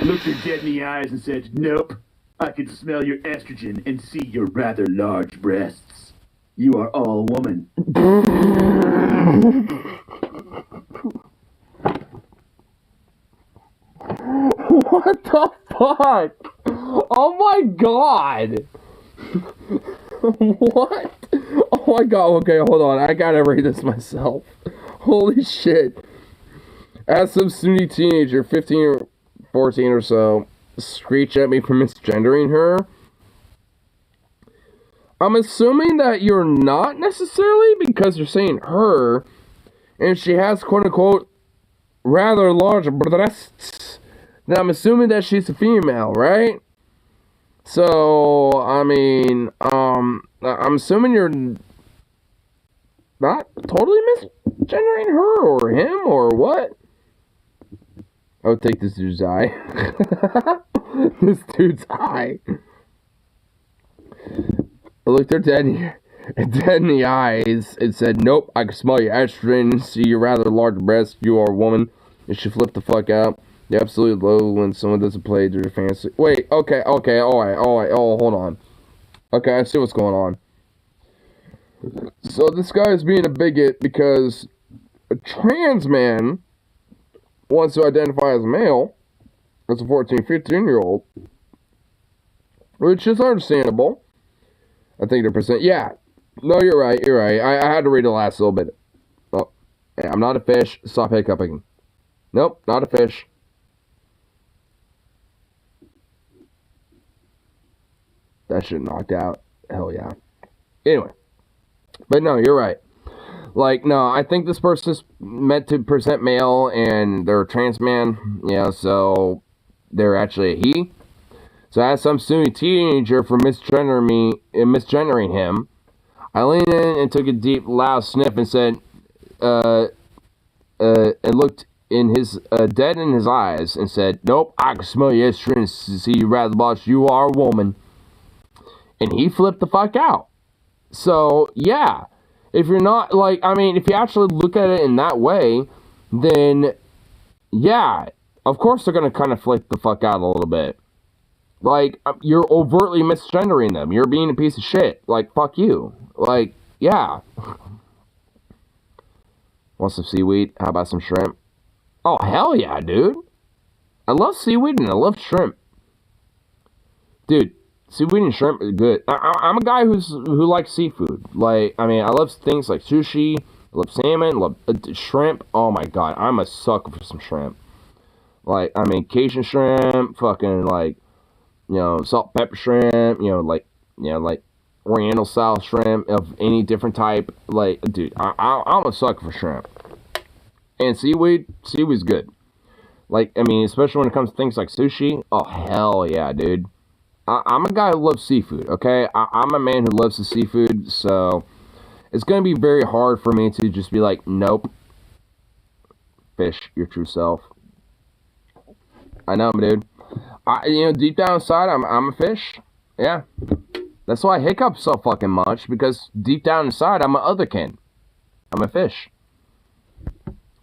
looked her dead in the eyes and said, "Nope, I can smell your estrogen and see your rather large breasts. You are all woman."
What the fuck? Oh my god. What? Oh my god, okay, hold on. I gotta read this myself. Holy shit. As some snooty teenager, 15 or 14 or so, screech at me for misgendering her. I'm assuming that you're not necessarily because you're saying her, and she has quote unquote rather large breasts. Then I'm assuming that she's a female, right? So, I mean, I'm assuming you're not totally misgendering her or him or what? I would take this dude's eye. This dude's eye. I looked her dead in the eyes and said, "Nope, I can smell your estrogen and see your rather large breasts. You are a woman." And she flipped the fuck out. You're absolutely low when someone doesn't play their fantasy. Wait, okay, alright, hold on. Okay, I see what's going on. So this guy is being a bigot because a trans man wants to identify as a male, as a 14, 15-year-old, which is understandable. I think the percent, yeah. No, you're right. I had to read the last little bit. Oh, hey, I'm not a fish. Stop hiccuping. Nope, not a fish. That shit knocked out. Hell yeah. Anyway. But no, you're right. Like, no, I think this person's meant to present male and they're a trans man. Yeah, so they're actually a he. So as some snooty teenager for misgendering him, I leaned in and took a deep, loud sniff and said, and looked in his dead in his eyes and said, "Nope, I can smell your estrogen to see you rather large. You are a woman." And he flipped the fuck out. So yeah, if you're not like, I mean, if you actually look at it in that way, then yeah, of course they're gonna kind of flip the fuck out a little bit. Like, you're overtly misgendering them. You're being a piece of shit. Like, fuck you. Like, yeah. Want some seaweed? How about some shrimp? Oh, hell yeah, dude. I love seaweed and I love shrimp. Dude, seaweed and shrimp is good. I'm a guy who likes seafood. Like, I mean, I love things like sushi. I love salmon. I love shrimp. Oh, my God. I'm a sucker for some shrimp. Like, I mean, Cajun shrimp. Fucking, like, you know, salt pepper shrimp, like Oriental style shrimp of any different type. Like, dude, I'm a sucker for shrimp. And seaweed's good. Like, I mean, especially when it comes to things like sushi. Oh, hell yeah, dude. I'm a guy who loves seafood, okay? I'm a man who loves the seafood, so it's going to be very hard for me to just be like, nope. Fish, your true self. I know, dude. Deep down inside, I'm a fish. Yeah. That's why I hiccup so fucking much, because deep down inside, I'm a otherkin. I'm a fish.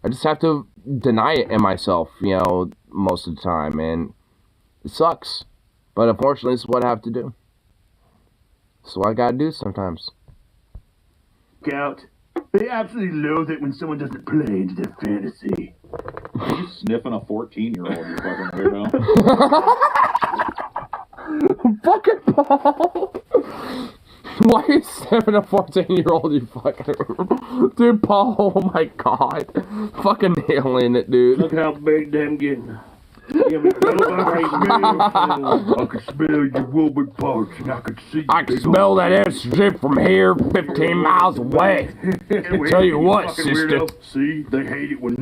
I just have to deny it in myself, most of the time, and it sucks. But unfortunately, it's what I have to do. It's what I gotta do sometimes.
Gout. They absolutely loathe it when someone doesn't play into their fantasy.
Are you sniffing a 14-year-old, you fucking weirdo?
Fucking Paul! Why are you sniffing a 14-year-old, you fucking... Dude, Paul, oh my god. Fucking nailing it, dude.
Look how big them getting.
Yeah, we go
I can smell your woman parts, and I can see.
I can smell that estrogen from here 15 miles away. Tell you what, sister.
See, they hate it when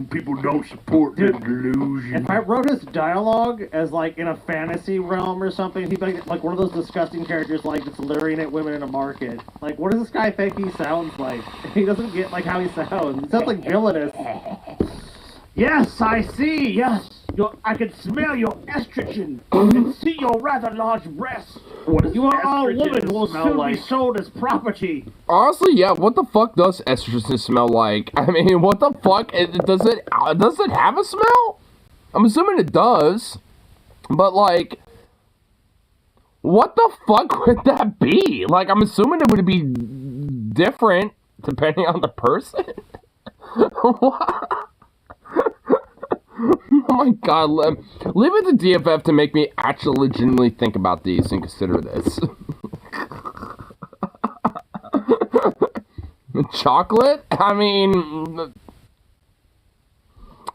people don't support their delusion.
If I wrote his dialogue as like in a fantasy realm or something, he'd be like one of those disgusting characters like that's luring at women in a market. Like, what does this guy think he sounds like? He doesn't get like how he sounds. He sounds like villainous. Yes, I see. Yes, I can smell your estrogen and see your rather large breasts. You are all women who will soon be sold as property.
Honestly, yeah, what the fuck does estrogen smell like? I mean, what the fuck? Does it have a smell? I'm assuming it does. But, like, what the fuck would that be? Like, I'm assuming it would be different depending on the person. What? Oh my god, leave it to DFF to make me actually legitimately think about these and consider this. Chocolate? I mean, you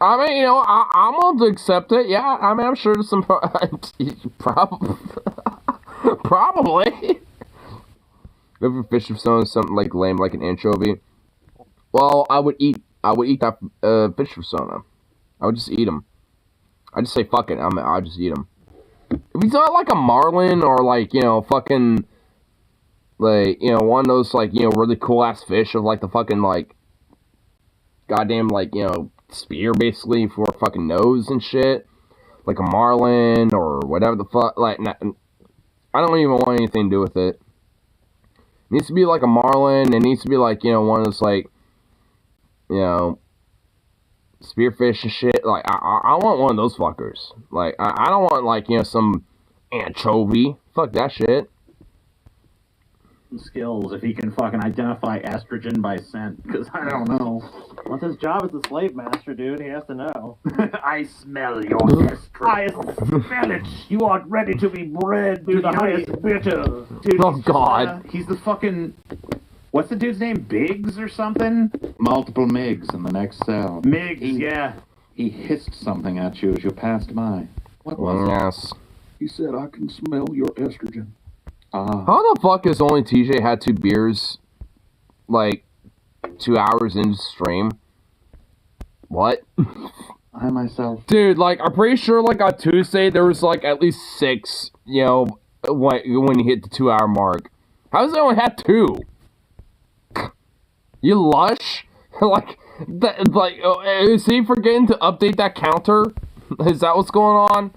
know, I'm willing to accept it. Yeah, I mean, I'm sure there's some probably. If a fish of something like lame, like an anchovy. Well, I would eat that fish persona. I would just eat them. I just say fuck it. I'll just eat them. If it's not like a marlin or like, you know, fucking like, you know, one of those like, you know, really cool ass fish of like the fucking like goddamn like, you know, spear basically for a fucking nose and shit, like a marlin or whatever the fuck. Like, I don't even want anything to do with it. It needs to be like a marlin. It needs to be like, you know, one of those like, you know, spearfish and shit. Like, I want one of those fuckers. Like, I don't want, like, you know, some anchovy. Fuck that shit.
Skills if he can fucking identify estrogen by scent, because I don't know. What's his job as a slave master, dude? He has to know. I smell your estrogen. I smell it. You are ready to be bred to the highest bidder. Dude,
Oh god.
he's the fucking... What's the dude's name? Biggs or something?
Multiple MIGs in the next cell.
Miggs, yeah.
He hissed something at you as you passed by. What was it?
Yes.
He said, I can smell your estrogen.
How the fuck has only TJ had 2 beers, like, 2 hours into the stream? What?
I myself.
Dude, like, I'm pretty sure, like, on Tuesday, there was, like, at least 6, you know, when you hit the 2 hour mark. How does it only have 2? You lush? Like, is he forgetting to update that counter? Is that what's going on?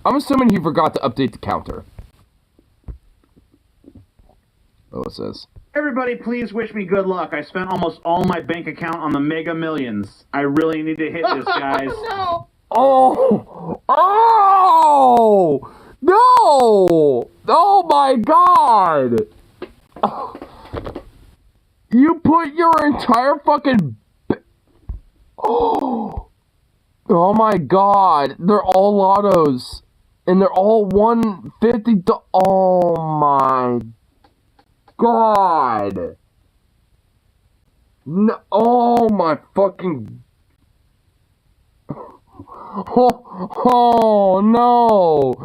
I'm assuming he forgot to update the counter. What it says?
Everybody, please wish me good luck. I spent almost all my bank account on the Mega Millions. I really need to hit this, guys.
No! Oh! No! Oh my god! You put your entire fucking... Oh my god. They're all lottos. And they're all 150... Oh my god. No, oh my fucking... Oh no.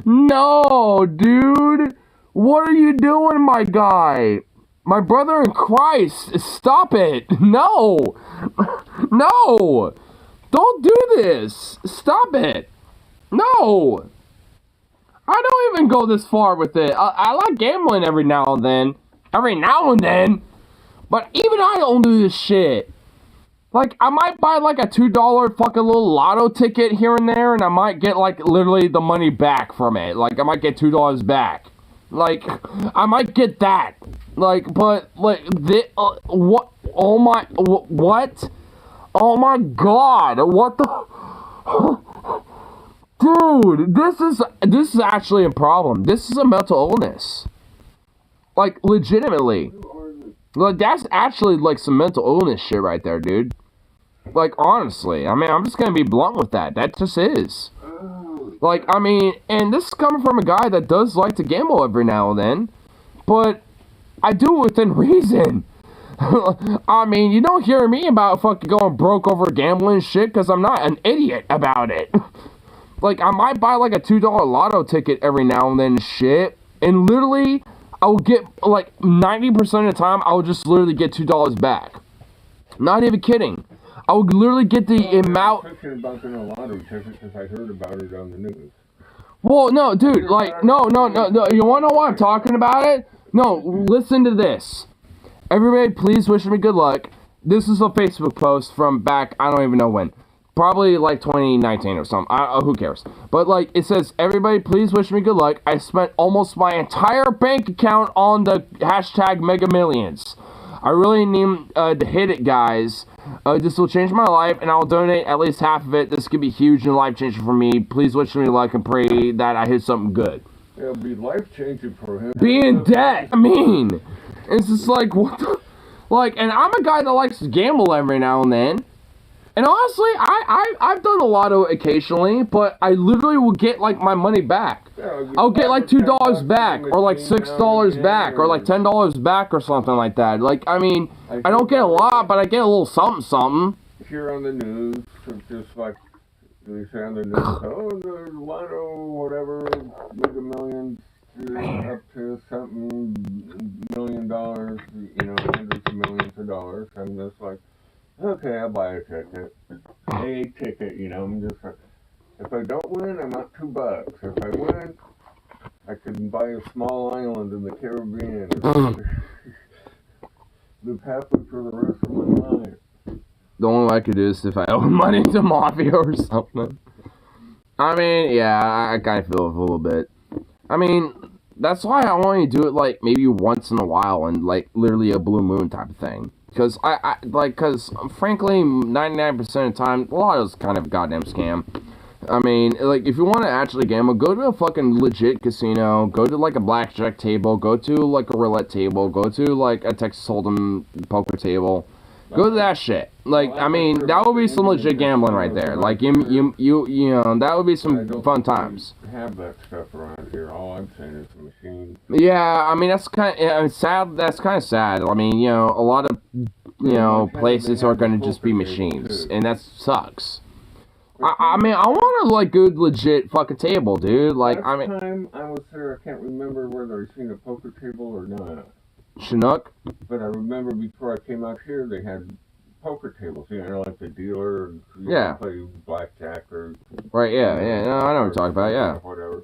No, dude. What are you doing, my guy? My brother in Christ, stop it. No. No. Don't do this. Stop it. No. I don't even go this far with it. I like gambling every now and then. But even I don't do this shit. Like, I might buy like a $2 fucking little lotto ticket here and there, and I might get like literally the money back from it. Like, I might get $2 back. Like, I might get that. Like, but like, what? Oh my, what? Oh my god, what the? Dude, this is actually a problem. This is a mental illness. Like, legitimately. Like, that's actually like some mental illness shit right there, dude. Like, honestly, I mean, I'm just gonna be blunt with that. That just is. Like, I mean, and this is coming from a guy that does like to gamble every now and then, but I do it within reason. I mean, you don't hear me about fucking going broke over gambling shit, because I'm not an idiot about it. Like, I might buy, like, a $2 lotto ticket every now and then, shit. And literally, I will get, like, 90% of the time, I will just literally get $2 back. Not even kidding. I would literally get the amount...
I'm thinking about getting a lottery ticket because I heard about it on the news.
Well, no, dude, like, no. You want to know why I'm talking about it? No, listen to this. Everybody, please wish me good luck. This is a Facebook post from back, I don't even know when. Probably like 2019 or something. Who cares? But like, it says, everybody, please wish me good luck. I spent almost my entire bank account on the hashtag Mega Millions. I really need to hit it, guys. This will change my life, and I'll donate at least half of it. This could be huge and life-changing for me. Please wish me luck and pray that I hit something good.
It'll be life-changing for him.
Be in debt. I mean, it's just like, what the... Like, and I'm a guy that likes to gamble every now and then. And honestly, I've done a lotto occasionally, but I literally will get, like, my money back.
Yeah,
I'll get, like, $2 back, or, like, $6 back, or, like, $10 back, or something like that. Like, I mean, I don't get a lot, but I get a little something.
Here on the news, it's just like, they say on the news, oh, the lotto, whatever, Mega Millions, up to something, $1 million, you know, hundreds of millions of dollars. I'm just like, okay, I'll buy a ticket. A ticket, you know, I'm just like, if I don't win, I'm out $2. If I win, I can buy a small island in the Caribbean. Live happily for the rest of my life.
The only way I could do is if I owe money to Mafia or something. I mean, yeah, I kind of feel it a little bit. I mean, that's why I only do it, like, maybe once in a while and, like, literally a blue moon type of thing. Because, because, frankly, 99% of the time, a lot of it's kind of a goddamn scam. I mean, like, if you want to actually gamble, go to a fucking legit casino, go to, like, a blackjack table, go to, like, a roulette table, go to, like, a Texas Hold'em poker table. Go to that shit. Like, I mean, that would be some legit gambling right there. Like, you know, that would be some fun times.
Have that stuff around here. All I'm saying is a machine.
Yeah, I mean, that's kind of sad. That's kind of sad. I mean, you know, a lot of, you know, places are going to just be machines, and that sucks. I mean, I want a, like, good, legit fucking table, dude. Like, I mean...
Last time I was there, I can't remember whether I seen a poker table or not.
Chinook?
But I remember before I came out here, they had poker tables, you know, like the dealer,
Yeah.
play blackjack or...
Right, yeah, no, I know what you're talking about, yeah.
Whatever.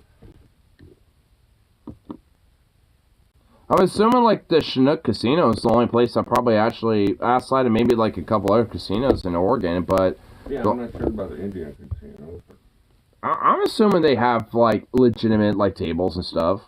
I'm assuming, like, the Chinook Casino is the only place I probably actually, outside of maybe, like, a couple other casinos in Oregon, but...
Yeah, I'm not sure about the Indian casinos.
I'm assuming they have, like, legitimate, like, tables and stuff.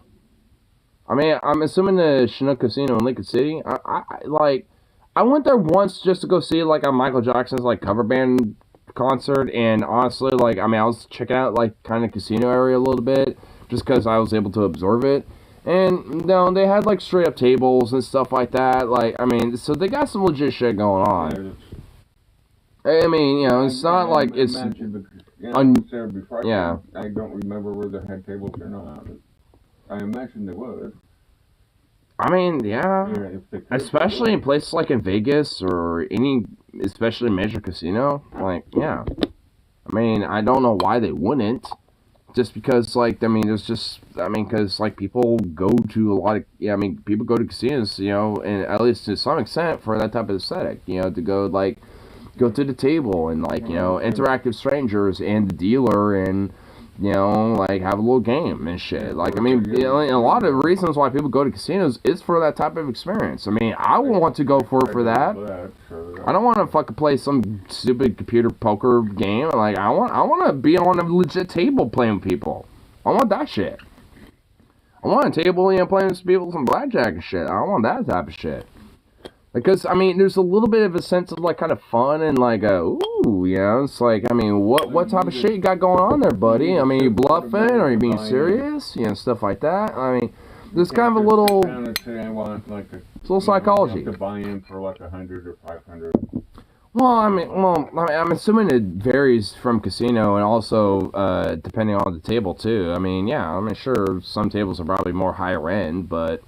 I mean, I'm assuming the Chinook Casino in Lincoln City, I went there once just to go see, like, a Michael Jackson's, like, cover band concert, and honestly, like, I mean, I was checking out, like, kind of casino area a little bit, just because I was able to absorb it, and, you know, they had, like, straight-up tables and stuff like that, like, I mean, so they got some legit shit going on. I mean, you know, it's not like it's...
I don't remember whether they had tables or not. I imagine they would.
I mean, yeah.
If they could,
Especially in places like in Vegas or any, especially major casino. Like, yeah. I mean, I don't know why they wouldn't. Just because, like, I mean, there's just, I mean, because, like, people go to a lot of, yeah, I mean, people go to casinos, you know, and at least to some extent for that type of aesthetic, you know, to go, like, go to the table and, like, you know, interact with strangers and the dealer and, you know, like, have a little game and shit. Like, I mean, you know, and a lot of reasons why people go to casinos is for that type of experience. I mean, I would want to go for that. I don't want to fucking play some stupid computer poker game. Like, I want to be on a legit table playing with people. I want that shit. I want a table, you know, playing with people some blackjack and shit. I want that type of shit. Because, I mean, there's a little bit of a sense of, like, kind of fun and, like, ooh, you know, it's like, I mean, what type of shit you got going on there, buddy? I mean, you bluffing, or you being serious? You know, stuff like that. I mean, there's kind of a little, it's a little psychology.
You have to buy in for, like, 100 or 500.
Well, I'm assuming it varies from casino and also, depending on the table, too. I mean, yeah, I mean, sure, some tables are probably more higher end, but...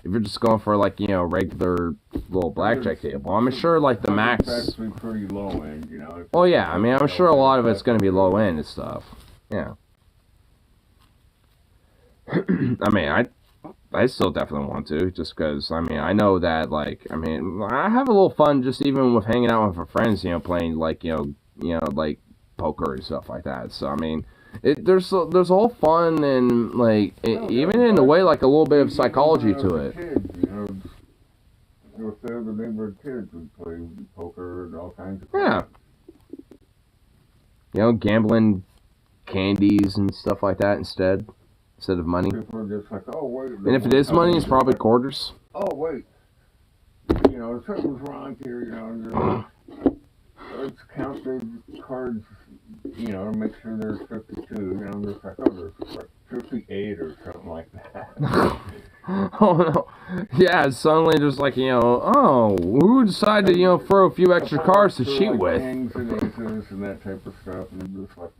If you're just going for, like, you know, regular little blackjack table, I'm sure, like, the max...
It's actually pretty low end, you know.
Oh, yeah, I mean, I'm sure a lot of it's going to be low end and stuff. Yeah. I mean, I still definitely want to, just because, I mean, I know that, like, I mean, I have a little fun just even with hanging out with my friends, you know, playing, like, like, poker and stuff like that. So, I mean, there's a whole fun and, like, even in a way, like, a little bit of psychology to it.
Kids, with the other neighborhood kids would play poker and all kinds of
Yeah. You know, gambling candies and stuff like that instead of money.
People are just like, oh, wait.
And if it is money, it's probably quarters.
Oh, wait. Something's wrong here, let's count the cards, and make sure there's 52, there's like, oh, there's like 58 or something like that.
Oh no. Yeah, suddenly just like, oh, who decided to, throw a few extra cards to cheat with?
Kings and aces and that type of stuff, and just like,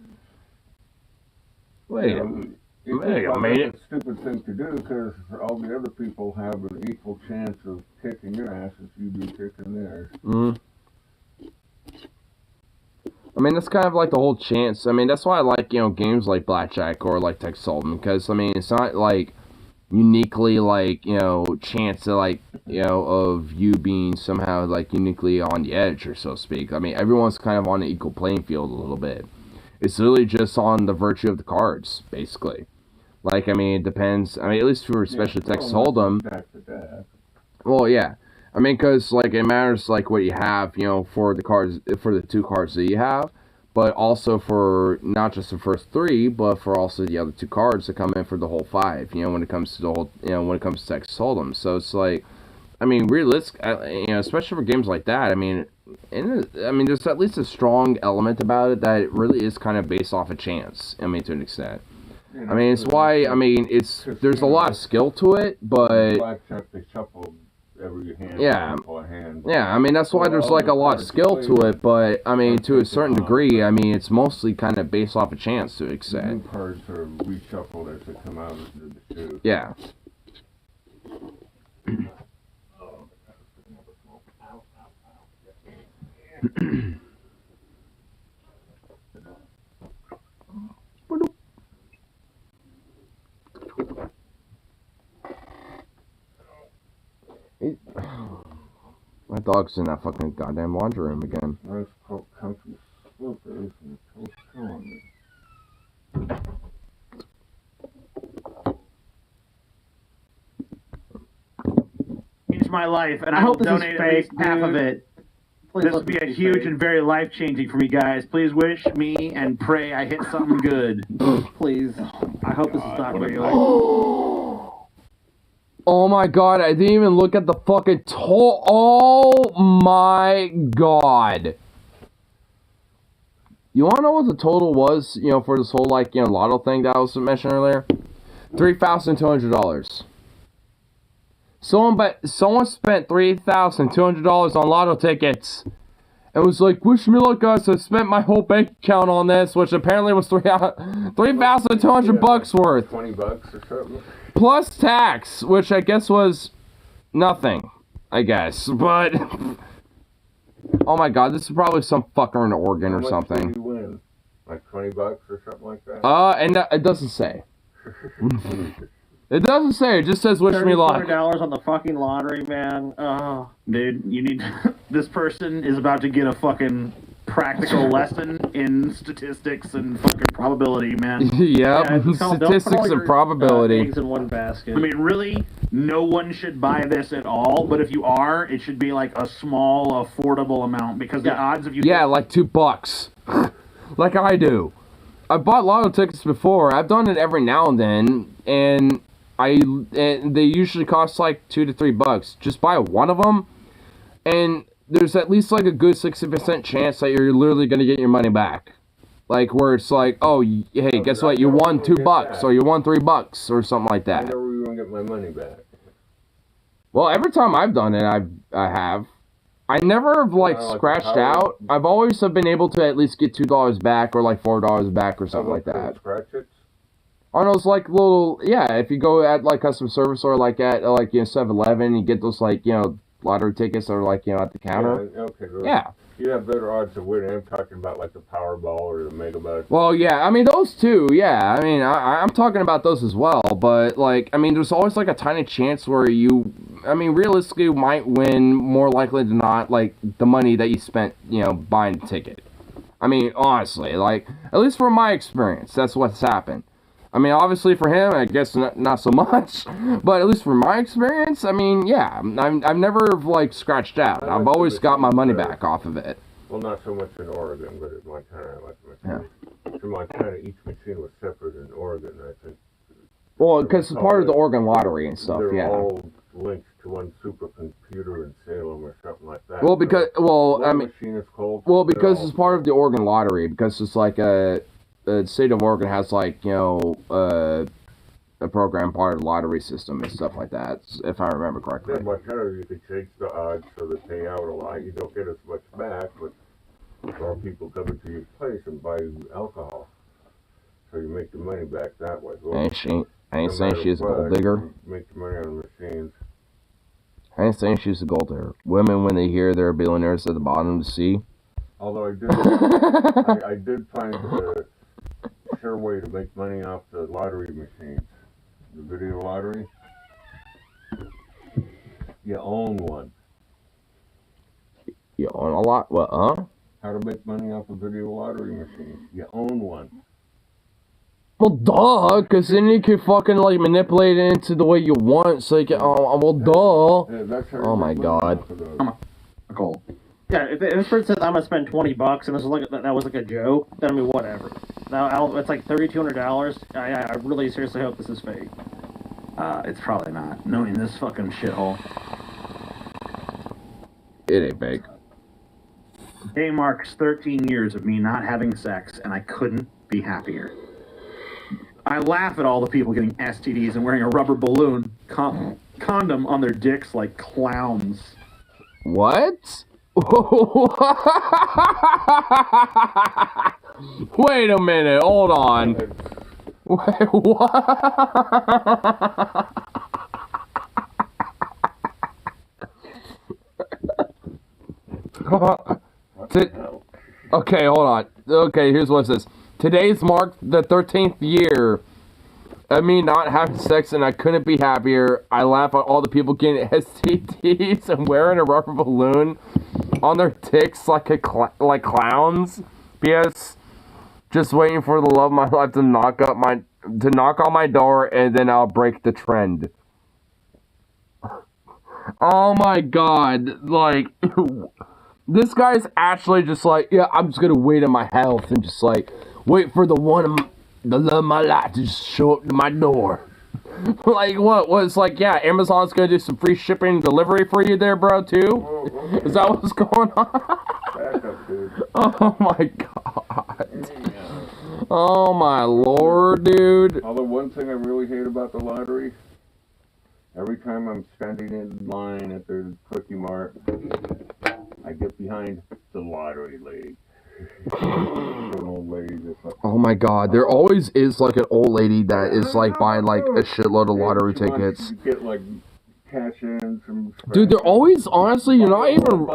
Wait a minute.
It's a stupid thing to do because all the other people have an equal chance of kicking your ass as you do kicking theirs.
Mm-hmm. I mean, that's kind of like the whole chance. I mean, that's why I like, games like Blackjack or like Texas Hold'em, because, I mean, it's not like uniquely like, chance to like, of you being somehow like uniquely on the edge, or so to speak. I mean, everyone's kind of on an equal playing field a little bit. It's really just on the virtue of the cards, basically. Like, I mean, it depends. I mean, at least for especially Texas Hold'em. Well, yeah. I mean, because, like, it matters, like, what you have, for the cards, for the 2 cards that you have, but also for not just the first 3, but for also the other 2 cards that come in for the whole 5, when it comes to the whole, when it comes to Texas Hold'em. So it's like, I mean, realistic, especially for games like that, I mean, there's at least a strong element about it that it really is kind of based off of chance, I mean, to an extent. I mean, it's why, I mean, there's a lot of skill to it, but...
Blackjack, they shuffle every hand.
Yeah.
Hand.
Yeah, I mean, that's why there's, like, a lot of skill to it, but, I mean, to a certain degree, I mean, it's mostly kind of based off of chance, to an extent.
New cards are reshuffled as they come out of the 2.
Yeah. My dog's in that fucking goddamn laundry room again.
Nice comfy slippers and toast on me.
Changed my life, and
I
I will
hope this is
donate at least
fake,
half
dude.
of it.
Please
This
let
would be
this
a
be
huge
fake.
and very life-changing for me, guys. Please wish me and pray I hit something good.
Please. I hope this is not
what a
real.
Oh my god, I didn't even look at the fucking total. Oh my god. You wanna know what the total was, for this whole, like, lotto thing that I was mentioning earlier? $3,200. Someone spent $3,200 on lotto tickets. And was like, wish me luck, guys. I spent my whole bank account on this, which apparently was $3,200 worth.
$20 or something.
Plus tax, which I guess was nothing, I guess. But, oh my god, this is probably some fucker in Oregon or
How much
something.
did you win? Like $20 or something like that?
And it doesn't say. It doesn't say, it just says wish me luck.
$3,400 on the fucking lottery, man. Oh.
Dude, you need this person is about to get a fucking practical lesson in statistics and fucking probability, man.
Yep,
Yeah, don't put all
statistics
your,
and probability.
eggs in one basket.
I mean, really, no one should buy this at all, but if you are, it should be like a small, affordable amount, because the odds of you...
Yeah, like $2. Like I do. I've bought lotto tickets before. I've done it every now and then, and they usually cost like $2 to $3. Just buy one of them, and there's at least like a good 60% chance that you're literally gonna get your money back. Like where it's like, oh, hey, guess what? You won $2 or you won $3 or something like
I
that.
never even gonna get my money back.
Well, every time I've done it, I have. I never have like
Like
scratched
how-
out. I've always have been able to at least get $2 back or like $4 back or something like that.
Scratch it?
On those like little, yeah, if you go at like customer service or like at like 7-Eleven, you get those like lottery tickets or like at the counter.
Yeah, okay.
Yeah.
you have better odds of winning. I'm talking about like the Powerball or the Mega Bucks.
Well, yeah, I mean, those two, yeah. I mean, I'm talking about those as well, but, like, I mean, there's always, like, a tiny chance where you, I mean, realistically might win more likely than not, like, the money that you spent, you know, buying the ticket. I mean, honestly, like, at least from my experience, that's what's happened. I mean, obviously for him, I guess not so much, but at least from my experience, I mean, yeah, I've never, like, scratched out. I've always got my money back off of it.
Well, not so much in Oregon, but at Montana, I like machines. In Montana, each machine was separate. In Oregon, I think.
Well, because it's part of the Oregon lottery and stuff,
They're
yeah.
all linked to one supercomputer in Salem or something like that.
Well, because, well, I mean,
machine is called.
well, because it's part of the Oregon lottery, because it's like the state of Oregon has, like, you know, a program part of the lottery system and stuff like that, if I remember correctly.
In Montana, you can change the odds so that they out a lot. You don't get as much back, but more people come into your place and buy alcohol. So you make the money back that way. Well,
I ain't saying she's a gold digger.
You make the money on the machines.
I ain't saying she's a gold digger. Women, when they hear they're billionaires at the bottom of the sea.
Although I did find a sure way to make money off the lottery machines. The video lottery. You own one.
You own a lot? What, huh?
How to make money off a video lottery machine. You own one.
Well, duh, because then you can fucking, like, manipulate it into the way you want, so you can, well, duh.
Yeah, that's how you
Oh my
make money
God.
off of those.
Cool.
Yeah, if this person says I'm gonna spend $20 and this was like that was like a joke, then I mean whatever. Now it's like $3,200. I really seriously hope this is fake.
It's probably not. Knowing this fucking shithole.
It ain't fake.
Today marks 13 years of me not having sex, and I couldn't be happier. I laugh at all the people getting STDs and wearing a rubber balloon condom on their dicks like clowns.
What? Wait a minute, hold on. Wait, what? Okay, hold on. Okay, here's what it says. Today's marked the 13th year of me not having sex, and I couldn't be happier. I laugh at all the people getting STDs and wearing a rubber balloon on their dicks like clowns. P.S. Just waiting for the love of my life to knock on my door, and then I'll break the trend. Oh my God! Like, this guy's actually just like, yeah, I'm just gonna wait on my health and just like wait for the love of my life to just show up to my door. Like, what? It's like, yeah, Amazon's gonna do some free shipping and delivery for you there, bro, too? Is that what's going on?
Back up, dude.
Oh my God. Oh my Lord, dude.
Although one thing I really hate about the lottery, every time I'm standing in line at the Quickie Mart, I get behind the lottery lady. An old lady just like,
Oh my God, there always is like an old lady that is like buying like a shitload of lottery
she wants
tickets.
to get like cash in some.
Dude, they're always, honestly, you're not even,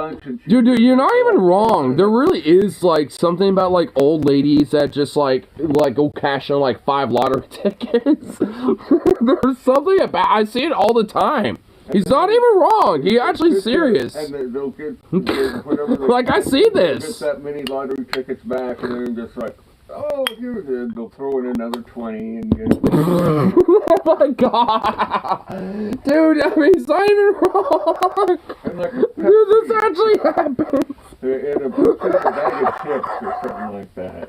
dude, you're not even wrong. There really is like something about like old ladies that just like go cash in like 5 lottery tickets. There's something about, I see it all the time. He's not even wrong. He actually serious.
And they'll get whatever.
Like, I see
They'll
this.
get that many lottery tickets back, and they're just like, oh, here's it. They'll throw in another 20 and get.
Oh my God, dude! I mean, he's not even wrong.
And like
Dude, this actually happens.
in a bag of chips or something like that.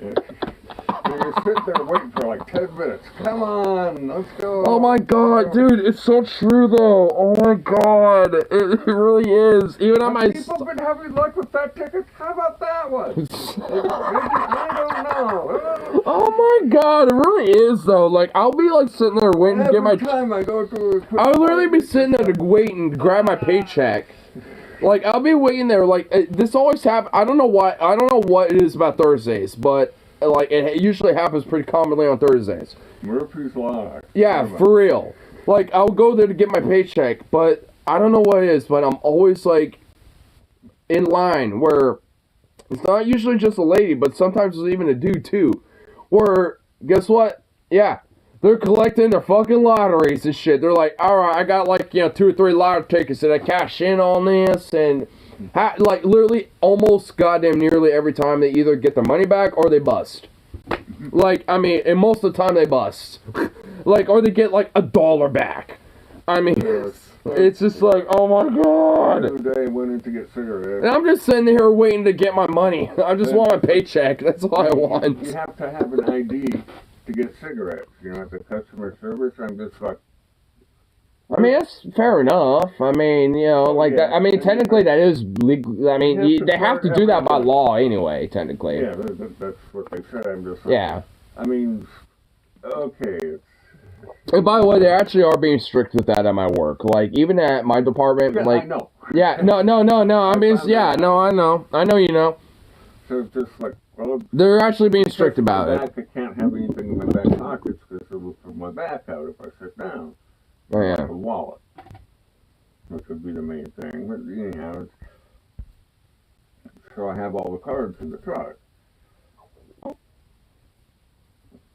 You're sitting there waiting for like 10 minutes. Come on, let's go.
Oh my God, dude, it's so true though. Oh my God, it really is. Even on my.
People have been having luck with that ticket. How about that one? I don't know.
Oh my God, it really is though. Like, I'll be like sitting there waiting to get my.
Every time I go to a
I'll literally be sitting there waiting to grab my paycheck. Like, I'll be waiting there. Like, this always happens. I don't know why. I don't know what it is about Thursdays, but like it usually happens pretty commonly on Thursdays.
Murphy's Law.
Yeah, for real. Like, I'll go there to get my paycheck, but I don't know what it is, but I'm always, like, in line where It's not usually just a lady, but sometimes it's even a dude too. Where, guess what? Yeah, they're collecting their fucking lotteries and shit. They're like, alright, I got like, 2 or 3 lottery tickets and I cash in on this. And like literally almost goddamn nearly every time they either get their money back or they bust. Like, I mean, and most of the time they bust. Like, or they get like $1 back. I mean, it's just like, oh my
The
god.
other day I went in to get cigarettes.
And I'm just sitting here waiting to get my money. I just want my paycheck. That's all I want.
You have to have an ID to get cigarettes. At the customer service, I'm just like,
I mean, that's fair enough. I mean, like that. I mean, technically that is legal. I mean, they have to do that by law anyway, technically.
yeah, that's what they said. I'm just like,
Yeah.
I mean, okay, it's,
And by the way, they actually are being strict with that at my work. Like, even at my department,
yeah,
like,
I know.
yeah, no. I mean, yeah, no, I know, you know.
So it's just like, well,
They're actually being strict about it.
I can't have anything in my back pockets because it will put my back out if I sit down.
Oh
Like
yeah.
a wallet, which would be the main thing. But anyhow, so I have all the cards in the truck,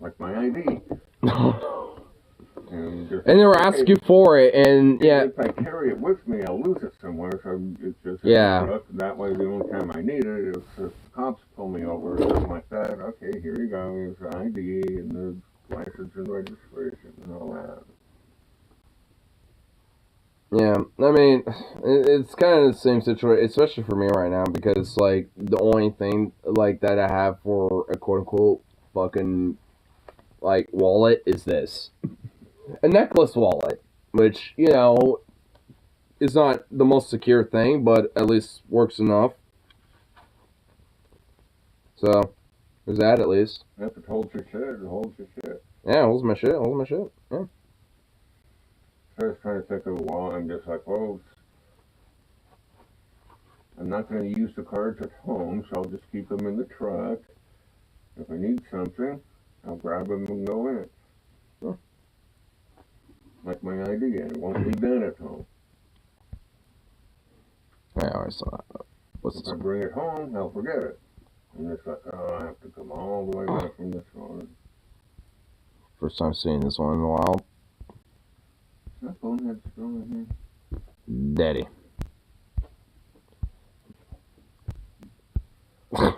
like my ID. And
And they were asking you for it, and yeah,
If I carry it with me, I'll lose it somewhere. So it's just in
Yeah.
the truck. That way, the only time I need it is if the cops pull me over or something like that. Okay, here you go. Here's the ID and the license and registration and all that.
yeah. I mean, it's kind of the same situation, especially for me right now, because like the only thing like that I have for a quote unquote fucking like wallet is this, a necklace wallet, which is not the most secure thing, but at least works enough. So there's that at least.
If it holds your shit, it holds your shit.
Yeah, holds my shit. Holds my shit. Yeah.
So I was trying to think of a wallet. I'm just like, well, I'm not going to use the cards at home, so I'll just keep them in the truck. If I need something, I'll grab them and go in it.
Sure.
Like my ID, it won't be done at home.
I always saw that. What's
If
this?
I bring it home, I'll forget it. And it's like, oh, I have to come all the way back from this one.
First time seeing this one in a while.
My phone had still in
Daddy.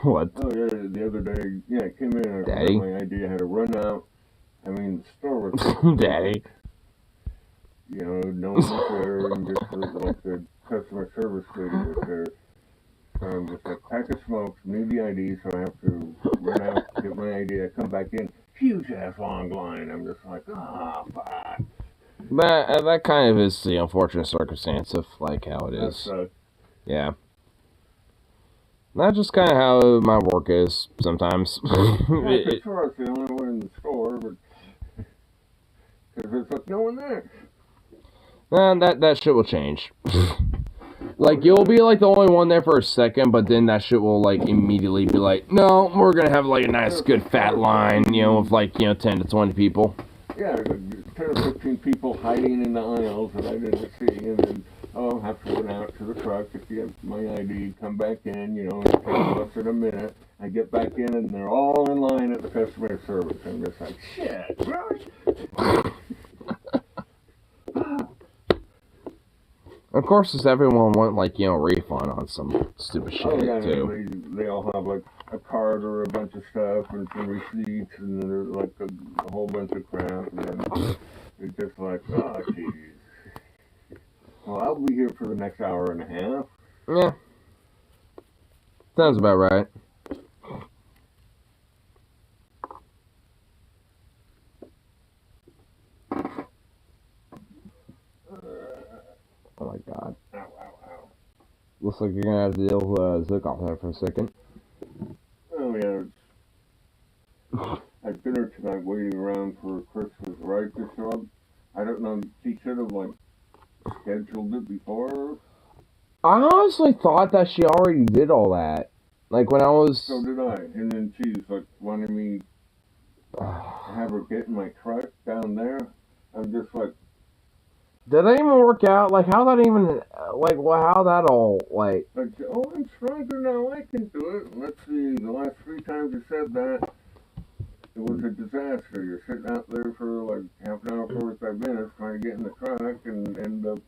What?
here. Oh, yeah, the other day, I came in and I
Daddy?
forgot my ID. I had to run out. I mean, the store was
Daddy.
No one was there, and just like the customer service lady was there. So I'm just like, pack of smokes, need the ID, so I have to run out, get my ID. I come back in, huge ass long line. I'm just like, fuck.
That kind of is the unfortunate circumstance of like how it
That
is.
sucks.
Yeah. That's just kind of how my work is sometimes.
Yeah, for sure, I was the only one in the store, but because there's like no one there.
That shit will change. Like, you'll be like the only one there for a second, but then that shit will like immediately be like, no, we're gonna have like a nice good fat line, with like 10 to 20 people.
Yeah, 10 or 15 people hiding in the aisles that I didn't see, and then I'll have to run out to the truck if you have my ID, come back in, it takes less than a minute. I get back in and they're all in line at the customer service. I'm just like, shit, really?
Of course, does everyone want like refund on some stupid shit
Oh yeah,
too?
they all have like a card or a bunch of stuff and some receipts and then there's like a whole bunch of crap and then it's just like, oh jeez. Well, I'll be here for the next hour and a half.
Yeah, sounds about right. Oh my god.
Ow, ow, ow.
Looks like you're gonna have to deal with Zook off there for a second.
Oh yeah, I had dinner tonight waiting around for Christmas right to show up. I don't know, she should have like scheduled it before.
I honestly thought that she already did all that. Like when I was.
So did I. And then she's like wanting me to have her get in my truck down there. I'm just like,
Did that even work out? Like, how that even, like, how that all, like,
Like, oh, I'm stronger now, I can do it. Let's see, the last 3 times you said that, it was a disaster. You're sitting out there for like half an hour, 45 minutes trying to get in the truck and end up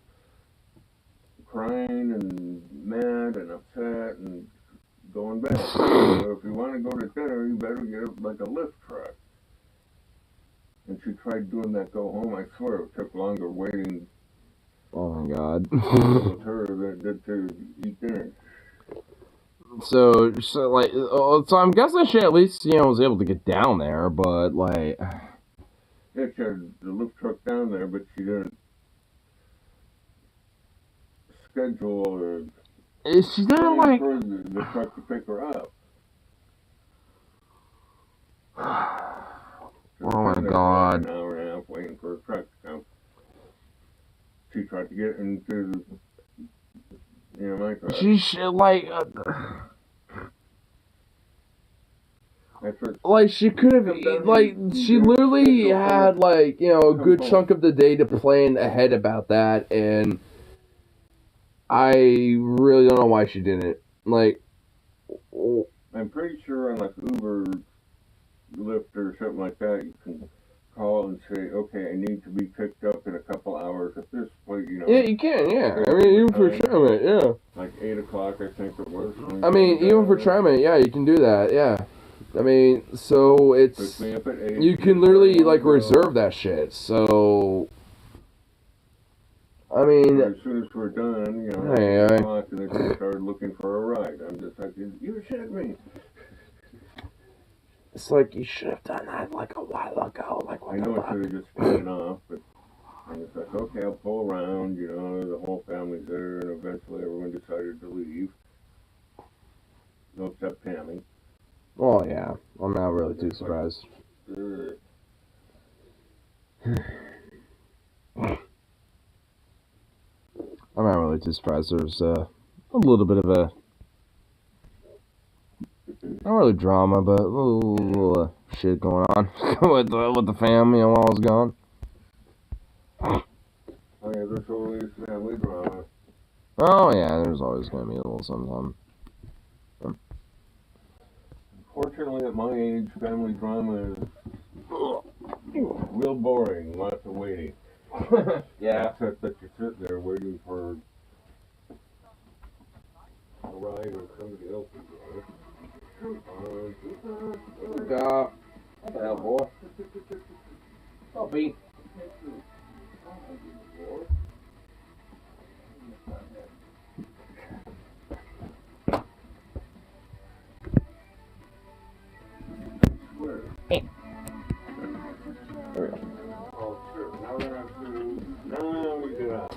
crying and mad and upset and going back. So if you want to go to dinner, you better get like a lift truck. And she tried doing that go home. I swear it took longer waiting
oh my god.
with her than it did to eat dinner.
So like, so I'm guessing she at least, was able to get down there, but, like,
Yeah, she had the lift truck down there, but she didn't schedule or
is she not, like,
for the truck to pick her up.
oh my god.
An hour and a half waiting for a truck to come. She tried to get into, my truck.
Like,
That's what,
like, she could have, like, she literally had, like, a good chunk of the day to plan ahead about that, and I really don't know why she didn't. Like,
I'm pretty sure on like Uber, Lyft or something like that, you can call and say, okay, I need to be picked up in a couple hours at this point,
yeah, you can, yeah. I mean, even for TriMet, yeah.
Like 8 o'clock, I think it was.
I mean, even for TriMet, yeah, you can do that, yeah. I mean, so it's,
Pick me up at 8.
you can literally, like, reserve that shit, so, I mean,
As soon as we're done,
Hey,
8 o'clock, and then she started looking for a ride. I'm just like, you shit me.
it's like, you should have done that, like, a while ago, like,
I
what the
know I
fuck?
should have just taken off, but and it's like, okay, I'll pull around, the whole family's there, and eventually everyone decided to leave. No, except Tammy.
Oh, yeah, I'm not really too surprised. I'm not really too surprised. There's a little bit of a, not really drama, but a little shit going on with the family while I was gone.
Oh yeah, there's always family drama.
Oh yeah, there's always gonna be a little something.
Fortunately, at my age, family drama is real boring. Lots of waiting.
Yeah.
Except that you sit there waiting for a ride or somebody else's ride.
God. What the hell, boy? Oh, Pete. Hey. There we go.
Oh, sure. Now we're on to. Now we get out.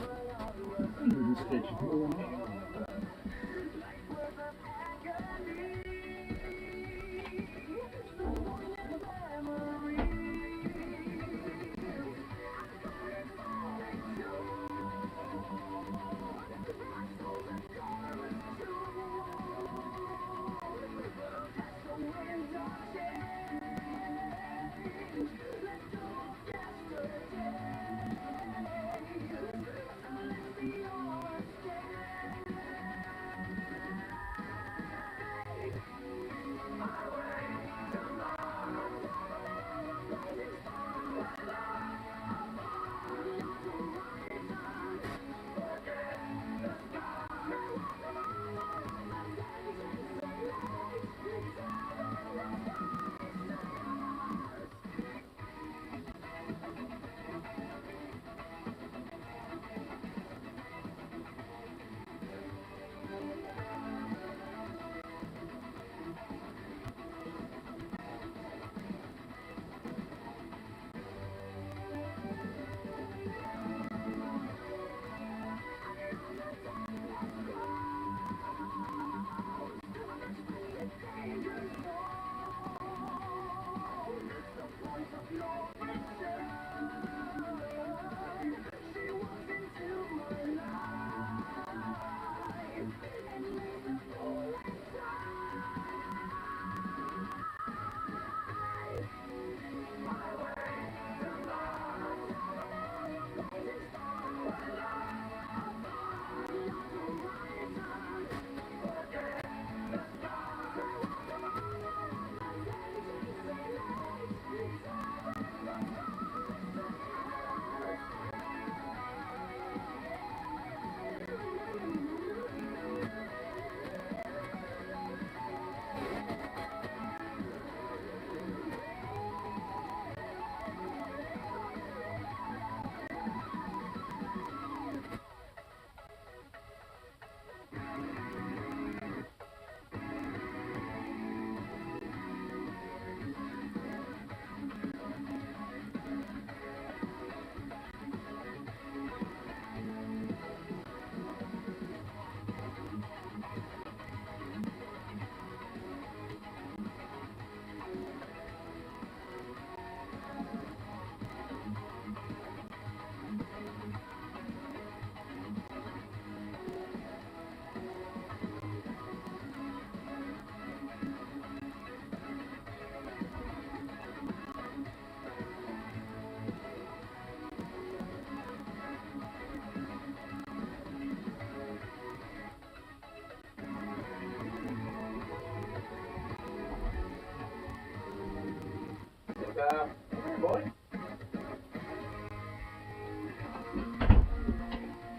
Come here, boy.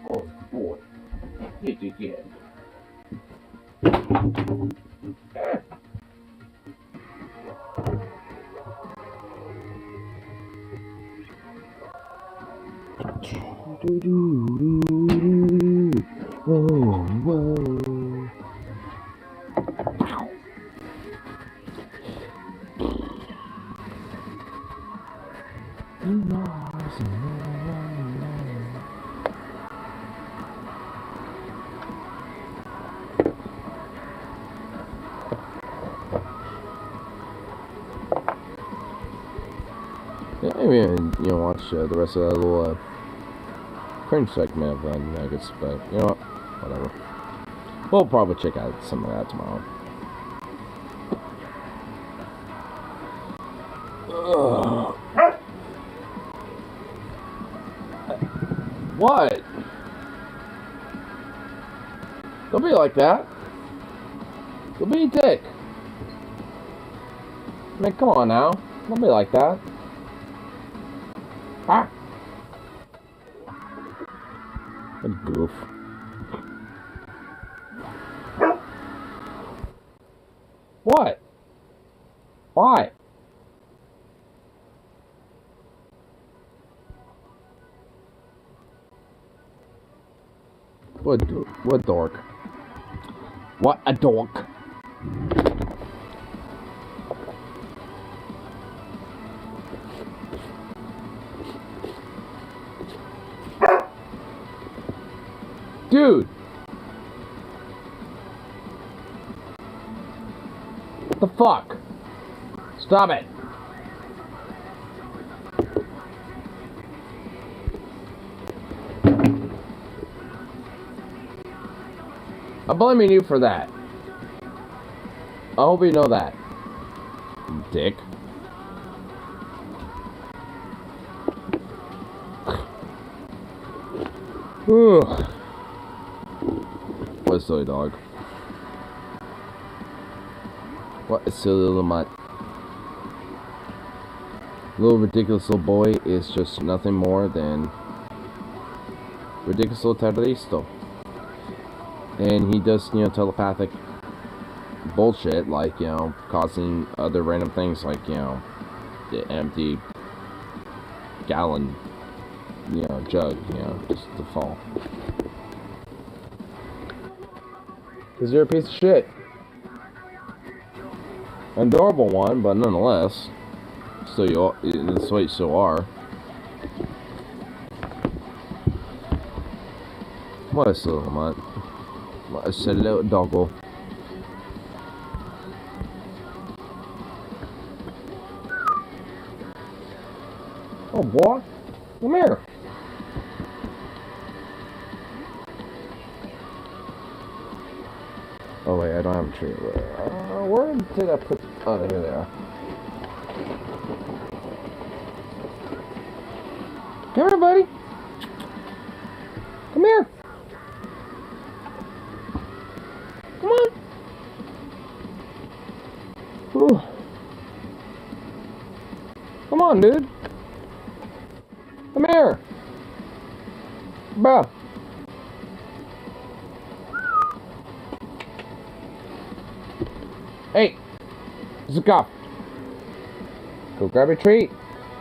Oh, boy. Hit it again.
Whoa, whoa. Yeah, maybe watch the rest of that little cringe segment of Nuggets, but you know what? Whatever. We'll probably check out some of that tomorrow. Ugh. What? Don't be like that. Don't be a dick. I mean, come on now. Don't be like that. Ah! A goof. What? Why? What dork? What a dork. Dude! What the fuck? Stop it! I'm blaming you for that. I hope you know that. Dick. Ugh. What a silly dog. What a silly little mutt. Little ridiculous little boy is just nothing more than ridiculous little terrorista. And he does, telepathic bullshit, like, causing other random things, like, the empty gallon, jug, just to fall. Because you're a piece of shit. An adorable one, but nonetheless, that's what you still are. What a silly little mutt. What a silly little doggo. Oh boy, come here. Oh wait, I don't have a tree. Where did I put? Oh, here they are. Come here, buddy. Come here. Come on. Ooh. Come on, dude. Come here. Bro. Hey. Zuka. Go grab a treat.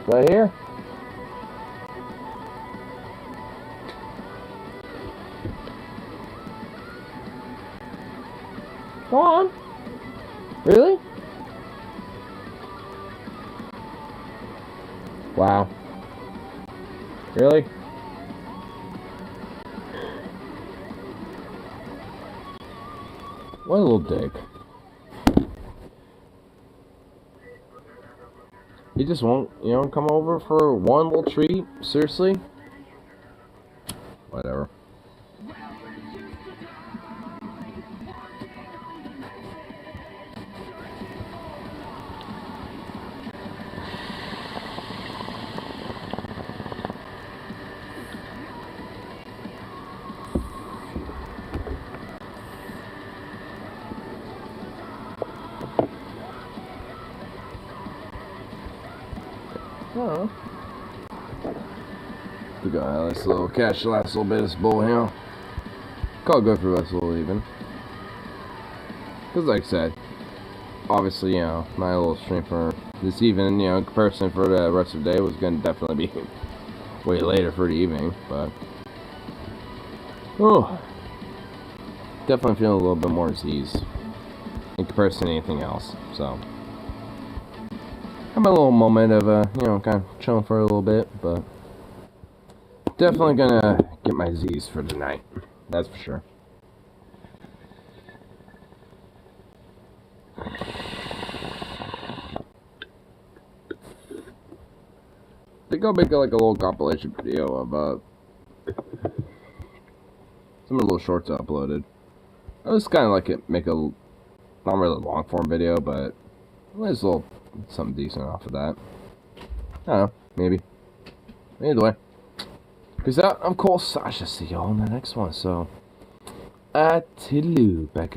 Right here. Go on. Really? Wow. Really? What a little dick. He just won't, come over for one little treat? Seriously? Whatever. Oh. We got a nice little catch the last little bit of this bull here. Call good for us a little even. Because like I said, obviously, you know, my little stream for this evening, you know, in comparison for the rest of the day was going to definitely be way later for the evening, but oh, definitely feeling a little bit more disease in comparison to anything else, so have my little moment of, you know, kind of chilling for a little bit, but definitely gonna get my Z's for tonight, that's for sure. I think I'll make like a little compilation video of some of the little shorts I uploaded. I was kind of like it, make a not really long form video, but there's a little something decent off of that. I don't know, maybe. Either way, peace out. I'm Cole Sasha. See y'all in the next one. So, Atilu back.